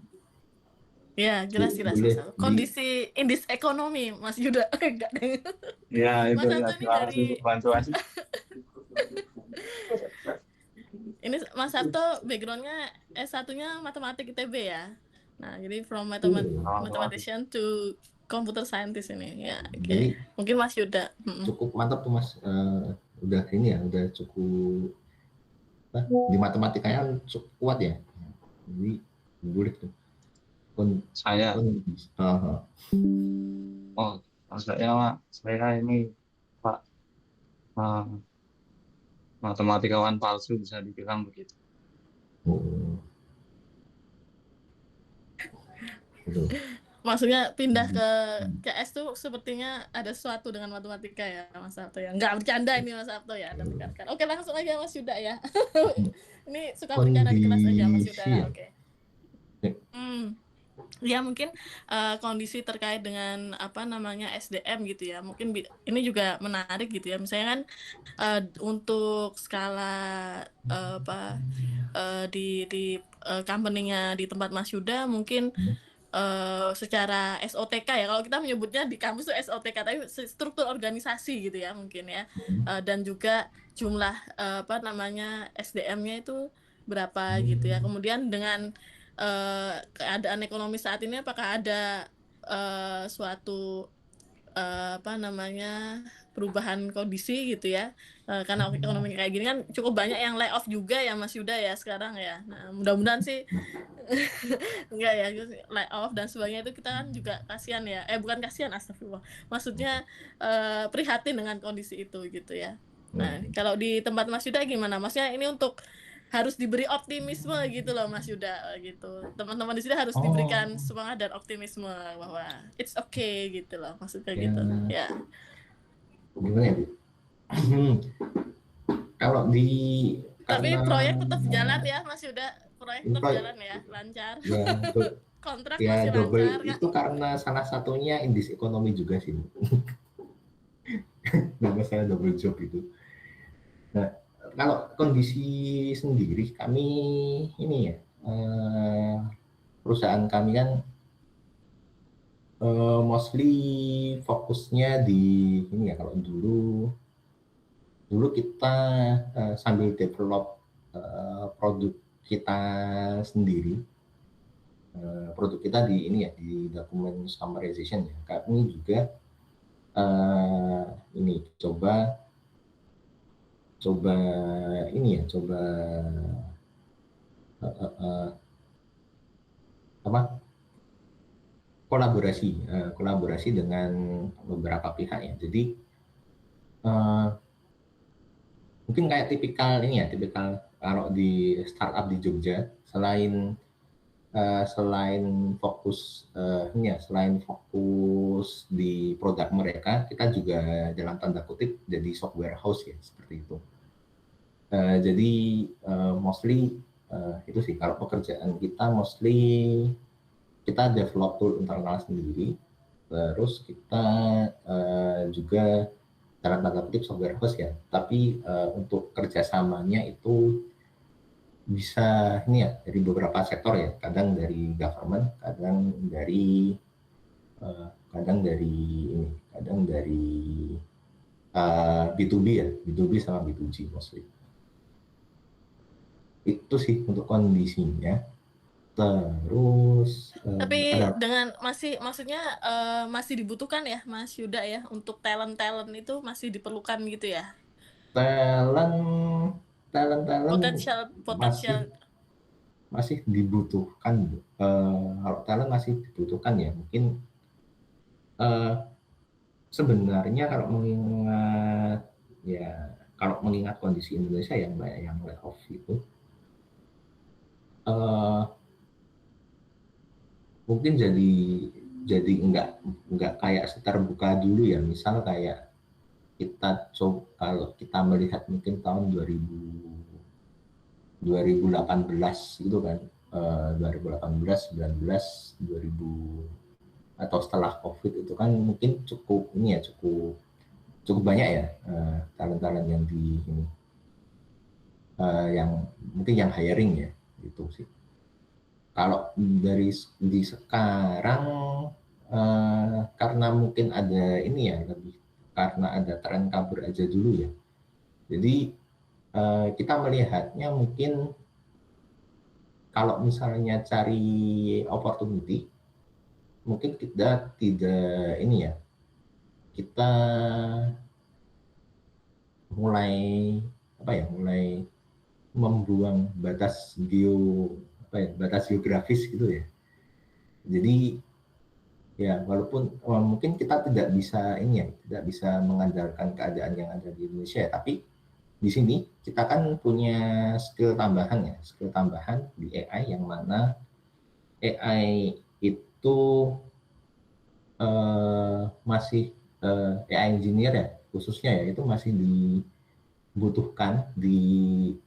Ya, jelas. Boleh Kondisi indis ekonomi, Mas Yuda. Enggak deh. Ya, itu Mas ya. Sabto ini Terima dari kasih untuk bantuan. ini Mas Sabto backgroundnya S1-nya matematik ITB ya. Nah, jadi from mathematician to computer scientist ini ya. Oke. Jadi Mungkin Mas Yuda. cukup mantap tuh Mas. Udah ini ya, udah cukup di matematikanya kan cukup kuat ya. Jadi boleh tuh. Saya ini Pak matematikawan palsu, bisa dibilang begitu. Maksudnya pindah ke S tuh sepertinya ada sesuatu dengan matematika ya Mas Sabto ya. Enggak bercanda ini Mas Sabto ya, Anda mendengarkan. Oke, langsung aja Mas Yuda ya. Ini suka bercanda di kelas aja Mas Yuda. Oke. Ya mungkin kondisi terkait dengan SDM gitu ya. Mungkin ini juga menarik gitu ya. Misalnya kan untuk skala di company-nya di tempat Mas Yuda mungkin secara SOTK ya, kalau kita menyebutnya di kampus itu SOTK, tapi struktur organisasi gitu ya mungkin ya, dan juga jumlah SDM-nya itu berapa gitu ya. Kemudian dengan keadaan ekonomi saat ini, apakah ada suatu perubahan kondisi gitu ya, karena ekonomi kayak gini kan cukup banyak yang layoff juga ya Mas Yuda ya sekarang ya. Nah mudah-mudahan sih enggak ya, layoff dan sebagainya itu kita kan juga kasihan ya, bukan kasihan, astagfirullah, maksudnya prihatin dengan kondisi itu gitu ya. Nah kalau di tempat Mas Yuda gimana? Maksudnya ini untuk harus diberi optimisme gitu loh Mas Yuda gitu. Teman-teman di sini harus diberikan semangat dan optimisme bahwa it's okay gitu loh, maksudnya gitu. Ya. Gimana ya, Bu? Kalau di tapi proyek tetap jalan ya Mas Yuda, proyek tetap jalan ya, lancar. Ya, kontrak ya masih double lancar itu kan? Karena salah satunya indis ekonomi juga sih. Nggak masalah double job itu. Nah, kalau kondisi sendiri kami ini ya, perusahaan kami kan mostly fokusnya di ini ya. Kalau dulu kita sambil develop produk kita sendiri, produk kita di ini ya, di dokumen summarization ya. Kami juga ini coba ini ya, coba kolaborasi dengan beberapa pihak ya. Jadi mungkin kayak tipikal ini ya, tipikal kalau di startup di Jogja, selain fokus ini ya, selain fokus di produk mereka, kita juga dalam tanda kutip jadi software house ya, seperti itu. Jadi mostly itu sih kalau pekerjaan kita mostly kita develop tool internal sendiri, terus kita juga dalam tanda kutip software house ya, tapi untuk kerjasamanya itu bisa ini ya dari beberapa sektor ya, kadang dari government, kadang dari B2B ya, B2B sama B2G mostly. Itu sih untuk kondisinya. Terus Tapi ada dengan maksudnya masih dibutuhkan ya Mas Yuda ya untuk talent itu masih diperlukan gitu ya. talent Potensial masih dibutuhkan. Kalau talent masih dibutuhkan ya, mungkin sebenarnya kalau mengingat kondisi Indonesia yang layoff itu, mungkin jadi nggak kayak terbuka dulu ya. Misal kayak kita coba, kalau kita melihat mungkin tahun 2018 gitu kan, 2018, 19, 2000 atau setelah COVID itu kan mungkin cukup banyak ya talent yang yang mungkin yang hiring ya gitu sih. Kalau di sekarang karena mungkin ada ini ya, lebih karena ada tren kabur aja dulu ya. Jadi kita melihatnya mungkin kalau misalnya cari opportunity, mungkin kita tidak ini ya, kita mulai membuang batas geografis gitu ya. Jadi ya walaupun mungkin kita tidak bisa mengandalkan keadaan yang ada di Indonesia, tapi di sini kita kan punya skill tambahan di AI, yang mana AI itu masih AI engineer ya khususnya ya, itu masih dibutuhkan di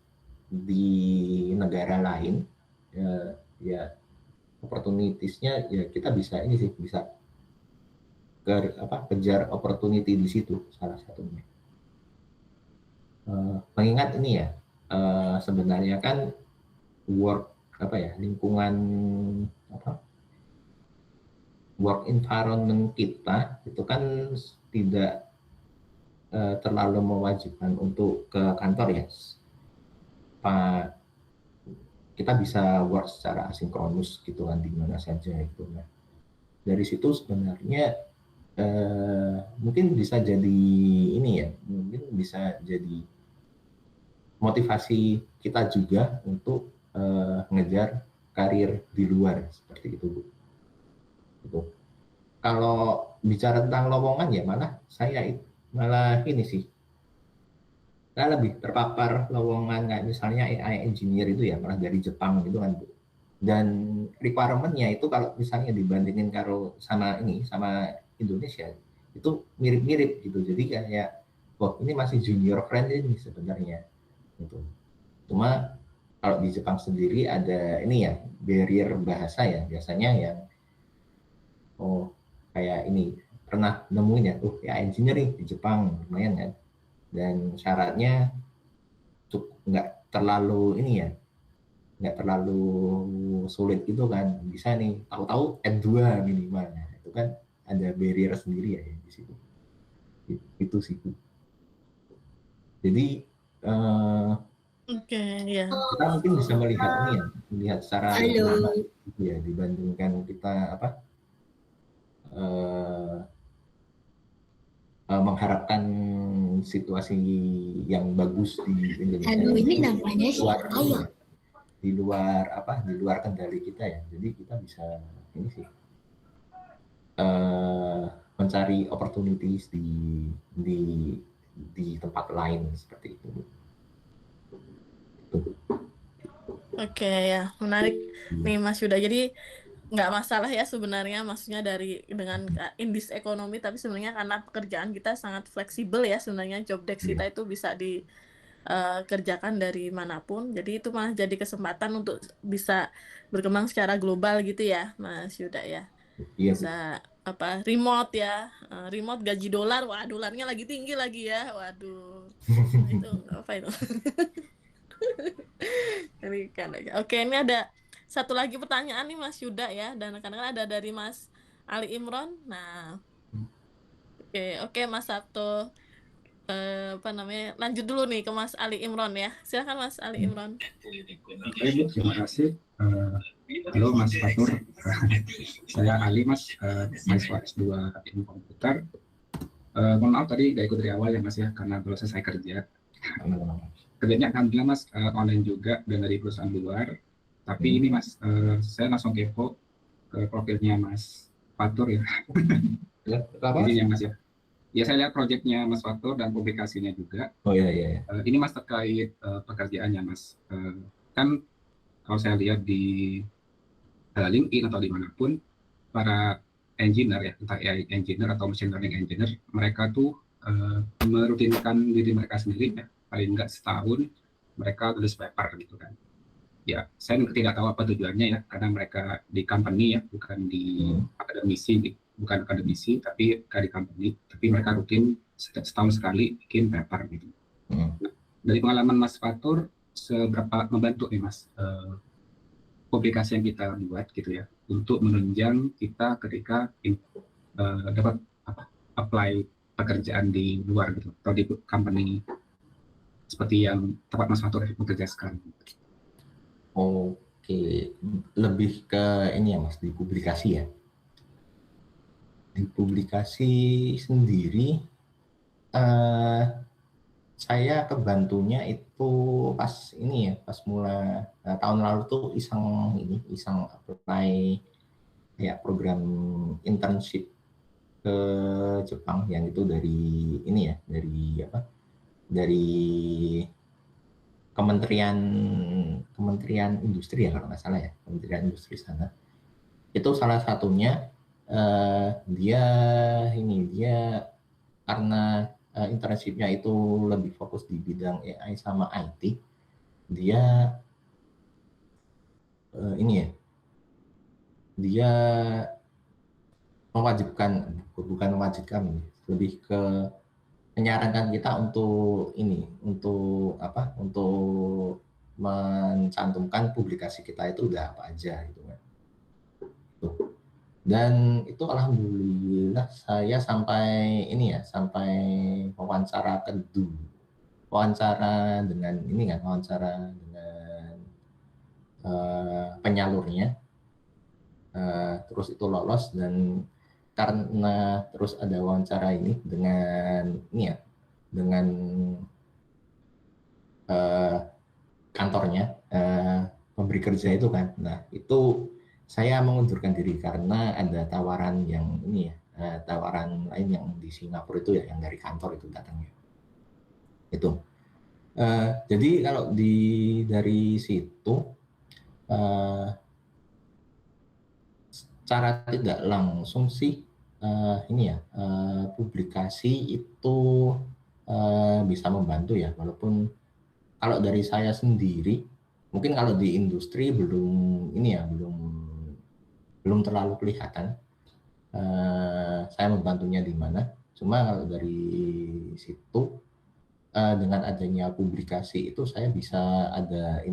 negara lain ya. Opportunitiesnya ya kita bisa kejar opportunity di situ salah satunya. Mengingat ini ya, sebenarnya kan lingkungan work environment kita itu kan tidak terlalu mewajibkan untuk ke kantor ya. Kita bisa work secara asinkronus gitu kan, di mana saja itu. Nah, dari situ sebenarnya mungkin bisa jadi motivasi kita juga untuk ngejar karir di luar seperti itu, Bu. Gitu. Kalau bicara tentang lowongan ya saya lebih terpapar lowongan kayak misalnya AI engineer itu ya malah dari Jepang gitu kan, Bu. Dan requirement-nya itu kalau misalnya dibandingin sama Indonesia itu mirip-mirip gitu. Jadi kayak ini masih junior friendly nih sebenarnya gitu. Cuma kalau di Jepang sendiri ada barrier bahasa ya, biasanya yang kayak pernah nemuin ya, ya engineering di Jepang lumayan kan, dan syaratnya nggak terlalu sulit gitu kan, bisa nih tahu-tahu N2 minimal. Nah, itu kan ada barrier sendiri ya di situ. Itu sih. Jadi ya. kita mungkin bisa melihat secara gitu ya, dibandingkan kita mengharapkan situasi yang bagus di Indonesia. Ini namanya di luar kendali kita ya. Jadi kita bisa mencari opportunities di tempat lain seperti itu. Oke ya, menarik nih Mas Yuda. Jadi nggak masalah ya sebenarnya, maksudnya dengan indis ekonomi, tapi sebenarnya karena pekerjaan kita sangat fleksibel ya, sebenarnya job desk kita itu bisa kerjakan dari manapun. Jadi itu malah jadi kesempatan untuk bisa berkembang secara global gitu ya, Mas Yuda ya. Iya, Bisa apa remote ya, remote gaji dolar, wah dolarnya lagi tinggi lagi ya, waduh. Itu apa itu? Kan aja. Oke, ini ada satu lagi pertanyaan nih Mas Yuda ya, dan kadang-kadang ada dari Mas Ali Imron. Nah, oke Mas Sabto, apa namanya? Lanjut dulu nih ke Mas Ali Imron ya. Silakan Mas Ali Imron. Oke, Bu, terima kasih. Halo Mas Fatur, saya Ali Mas, mahasiswa S2 Ilmu Komputer. Mohon maaf tadi nggak ikut dari awal ya Mas ya, karena baru selesai kerja. Kerjanya alhamdulillah Mas online juga dan dari perusahaan luar. Tapi ini Mas, saya langsung kepo ke profilnya Mas Fatur ya. Ini ya Mas ya. Ya saya lihat proyeknya Mas Fatur dan publikasinya juga. Oh iya. Ini Mas terkait pekerjaannya Mas. Kan kalau saya lihat di LinkedIn atau dimanapun, para engineer ya, entah AI engineer atau machine learning engineer, mereka tuh merutinkan diri mereka sendiri ya, paling enggak setahun mereka tulis paper gitu kan. Ya, saya tidak tahu apa tujuannya ya, karena mereka di company ya, bukan di akademisi, tapi di company, tapi mereka rutin setahun sekali bikin paper gitu. Nah, dari pengalaman Mas Fatur, seberapa membantu nih Mas publikasi yang kita buat gitu ya untuk menunjang kita ketika dapat apply pekerjaan di luar gitu atau di company seperti yang tempat Mas Fatur bekerja sekarang. Oke, lebih ke ini ya Mas, di publikasi ya. Di publikasi sendiri saya kebantunya itu pas ini ya, pas mulai tahun lalu tuh iseng apply ya program internship ke Jepang yang itu dari ini ya, dari Kementerian Industri ya kalau nggak salah ya, Kementerian Industri sana. Itu salah satunya dia karena internshipnya itu lebih fokus di bidang AI sama IT, dia dia bukan mewajibkan, lebih ke menyarankan kita untuk untuk mencantumkan publikasi kita itu udah apa aja gitu kan. Dan itu alhamdulillah saya sampai wawancara dengan penyalurnya, terus itu lolos, dan karena terus ada wawancara ini dengan kantornya, pemberi kerja itu kan. Nah, itu saya mengundurkan diri karena ada tawaran tawaran lain yang di Singapura itu ya, yang dari kantor itu datangnya. Itu. Jadi kalau dari situ secara tidak langsung sih publikasi itu bisa membantu ya, walaupun kalau dari saya sendiri mungkin kalau di industri belum terlalu kelihatan saya membantunya di mana. Cuma kalau dari situ dengan adanya publikasi itu saya bisa ada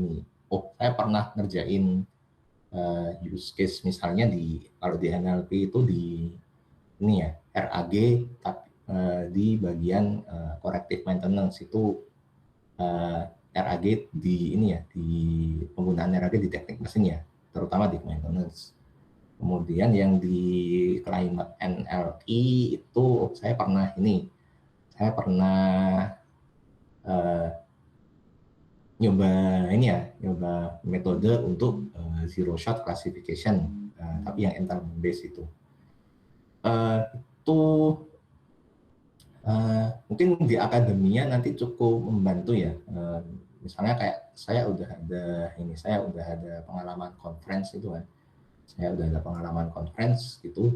saya pernah ngerjain use case misalnya kalau di NLP itu di RAG, tapi di bagian corrective maintenance itu RAG di penggunaan RAG di teknik mesin ya, terutama di maintenance. Kemudian yang di climate NLE itu saya pernah nyoba metode untuk zero shot classification, tapi yang entanglement based itu mungkin di akademia nanti cukup membantu ya. Misalnya kayak saya udah ada pengalaman conference itu kan. Saya udah ada pengalaman conference gitu.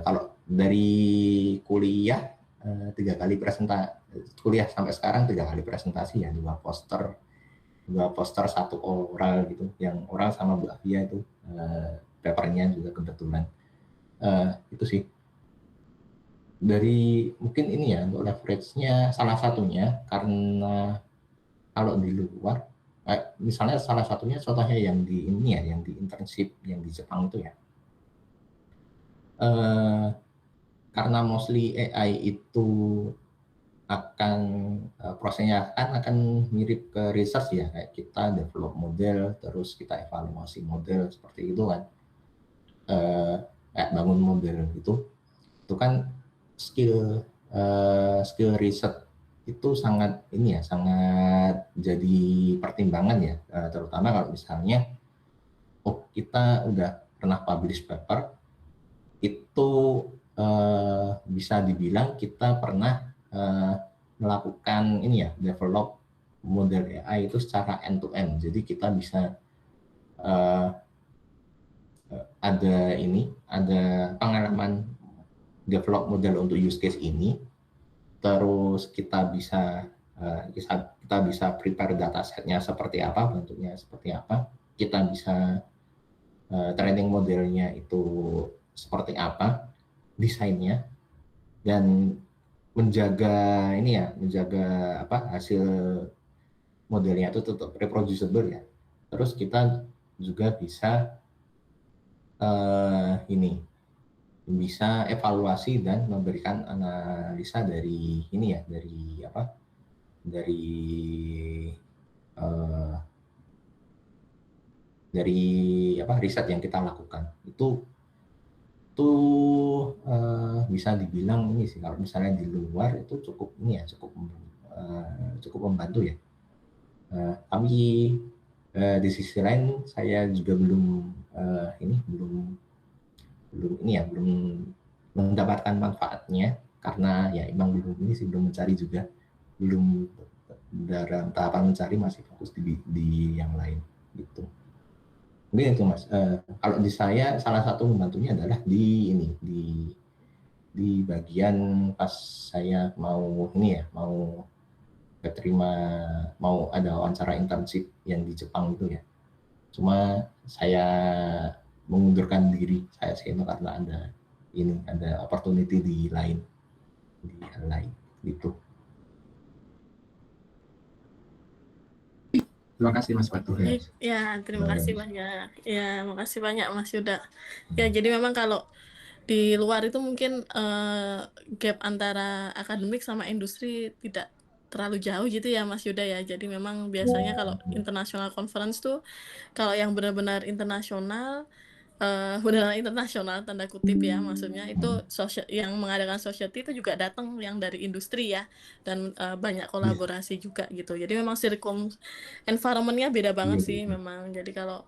Kalau dari kuliah 3 kali kuliah sampai sekarang 3 kali presentasi ya, 2 poster 1 oral gitu, yang oral sama Bu Afia itu papernya juga kebetulan. Itu sih dari mungkin ini ya, untuk leverage-nya salah satunya karena kalau di luar misalnya salah satunya contohnya yang di ini ya, yang di internship yang di Jepang itu ya, karena mostly AI itu akan prosesnya akan mirip ke research ya, kayak kita develop model terus kita evaluasi model seperti itu kan, kayak bangun model itu kan skill riset itu sangat ini ya, sangat jadi pertimbangan ya, terutama kalau misalnya kita udah pernah publish paper itu, bisa dibilang kita pernah melakukan ini ya, develop model AI itu secara end to end. Jadi kita bisa ada pengalaman develop model untuk use case ini, terus kita bisa prepare datasetnya seperti apa, bentuknya seperti apa, kita bisa training modelnya itu seperti apa, desainnya, dan menjaga hasil modelnya itu tetap reproducible ya. Terus kita juga bisa bisa evaluasi dan memberikan analisa dari riset yang kita lakukan. Itu bisa dibilang ini sih, kalau misalnya di luar itu cukup membantu ya. Tapi di sisi lain saya juga belum mendapatkan manfaatnya, karena ya emang belum mencari juga, belum dalam tahapan mencari, masih fokus di yang lain gitu. Mungkin itu Mas. Kalau di saya salah satu membantunya adalah di bagian pas saya mau ada wawancara internship yang di Jepang itu ya. Cuma saya mengundurkan diri saya seno karena ada opportunity di hal lain gitu. Terima kasih Mas Fatur. Ya, terima kasih banyak. Ya, makasih banyak Mas Yuda. Ya, jadi memang kalau di luar itu mungkin gap antara akademik sama industri tidak terlalu jauh gitu ya Mas Yuda ya. Jadi memang biasanya kalau international conference tuh, kalau yang benar-benar internasional, tanda kutip ya, maksudnya itu yang mengadakan society itu juga datang yang dari industri ya, dan banyak kolaborasi juga gitu. Jadi memang environment-nya beda banget sih memang. Jadi kalau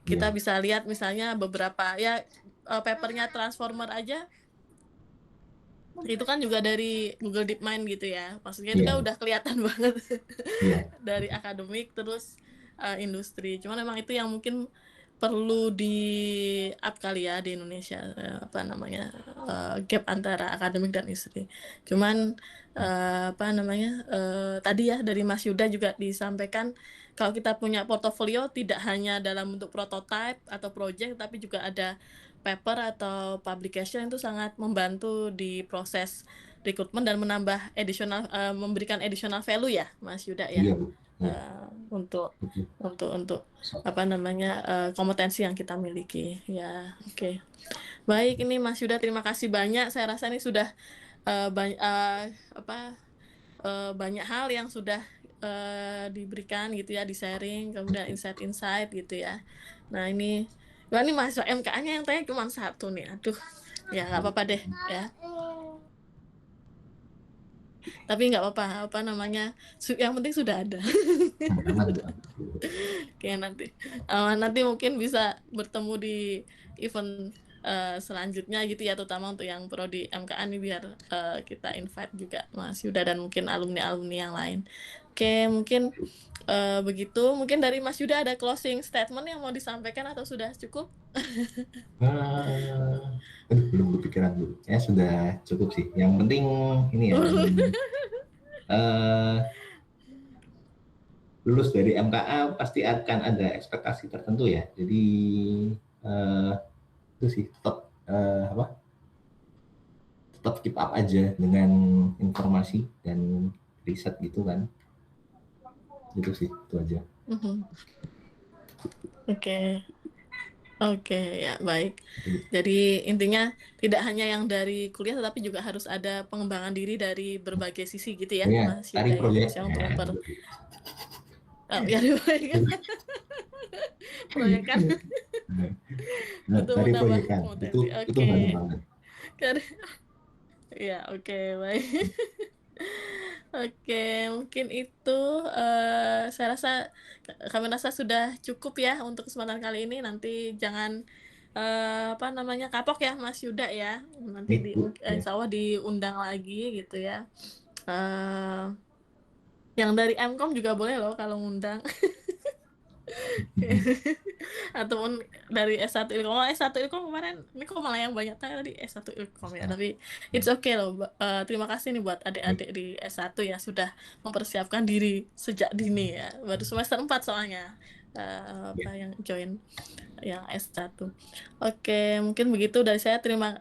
kita bisa lihat misalnya beberapa ya papernya Transformer aja itu kan juga dari Google DeepMind gitu ya, maksudnya itu kan udah kelihatan banget dari akademik terus industri. Cuman memang itu yang mungkin perlu di up kali ya di Indonesia, gap antara akademik dan industri. Cuman tadi ya dari Mas Yuda juga disampaikan kalau kita punya portofolio tidak hanya dalam bentuk prototype atau project, tapi juga ada paper atau publication, itu sangat membantu di proses rekrutmen dan menambah memberikan additional value ya Mas Yuda ya. Untuk kompetensi yang kita miliki ya. Oke. Baik, ini Mas Yuda terima kasih banyak. Saya rasa ini sudah banyak hal yang sudah diberikan gitu ya, di sharing, kemudian insight gitu ya. Nah ini mahasiswa MKA-nya yang tanya cuma 1 nih, aduh ya nggak apa-apa deh ya. Tapi nggak apa-apa, yang penting sudah ada. Oke, nanti mungkin bisa bertemu di event selanjutnya gitu ya, terutama untuk yang prodi MKA nih, biar kita invite juga Mas Yuda dan mungkin alumni yang lain. Oke, mungkin begitu. Mungkin dari Mas Yuda ada closing statement yang mau disampaikan atau sudah cukup? Belum berpikiran dulu. Ya sudah cukup sih. Yang penting ini ya. eh, lulus dari MKA pasti akan ada ekspektasi tertentu ya. Jadi eh, itu sih tetap tetap keep up aja dengan informasi dan riset gitu kan. Gitu sih, itu aja. Oke. Oke, ya baik. Jadi intinya tidak hanya yang dari kuliah, tetapi juga harus ada pengembangan diri dari berbagai sisi gitu ya, Ya, Mas cari Yuda ya, proyek. Mas, ya, untuk ya proyek kan untuk Cari menambah proyekan. potensi. Itu Oke. bagus banget. Ya, oke, baik. Oke, mungkin itu saya rasa kami rasa sudah cukup ya untuk kesempatan kali ini. Nanti jangan apa namanya kapok ya Mas Yuda ya. Nanti insya Allah diundang lagi gitu ya. Yang dari Mkom juga boleh loh kalau ngundang. Ataupun dari S1 Ilkom. S1 Ilkom kemarin ini kok malah yang banyak tadi S1 Ilkom ya, tapi it's okay loh. Terima kasih nih buat adik-adik di S1 ya sudah mempersiapkan diri sejak dini ya, baru semester 4 soalnya apa yang join yang S1. Oke, mungkin begitu dari saya. Terima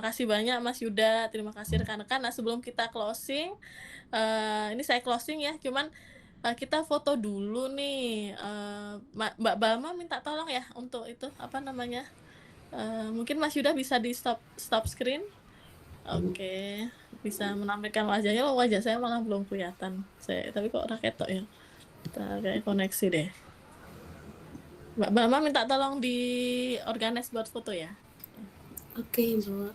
kasih banyak Mas Yuda, terima kasih rekan-rekan. Nah, sebelum kita closing, ini saya closing ya, cuman kita foto dulu nih. Mbak Balma minta tolong ya untuk itu apa namanya, mungkin Mas Yuda bisa di stop screen. Oke, bisa menampilkan wajahnya. Wajah saya malah belum kelihatan, tapi kok raketok ya, kayak koneksi deh. Mbak Balma minta tolong di organize buat foto ya. Oke, Bu.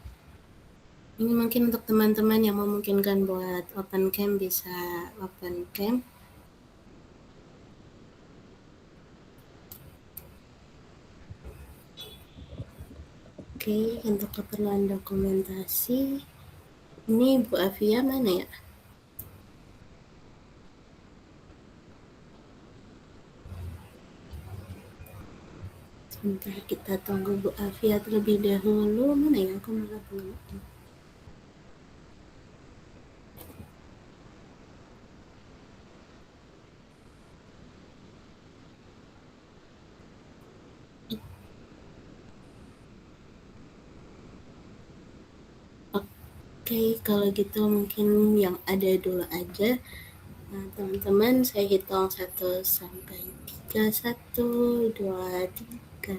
Ini mungkin untuk teman-teman yang memungkinkan buat open cam bisa open cam. Oke, untuk keperluan dokumentasi, ini Bu Afia mana ya? Sebentar, kita tunggu Bu Afia terlebih dahulu. Mana ya? Aku malah belum. Oke, kalau gitu mungkin yang ada dulu aja. Nah, teman-teman, saya hitung 1 sampai 3. 1, 2, 3.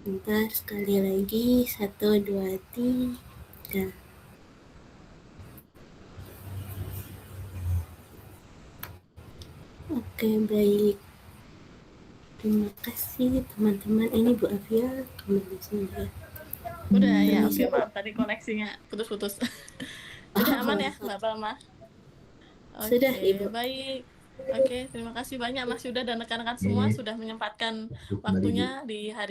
Bentar, sekali lagi. 1, 2, 3. Oke, baik. Terima kasih teman-teman. Ini Bu Afia kembali sendiri. Udah ya, oke, maaf tadi koneksinya putus-putus. Sudah aman ya Mbak Palma? Sudah, Ibu. Baik. Oke, terima kasih banyak Mas Yuda dan rekan-rekan semua sudah menyempatkan waktunya di hari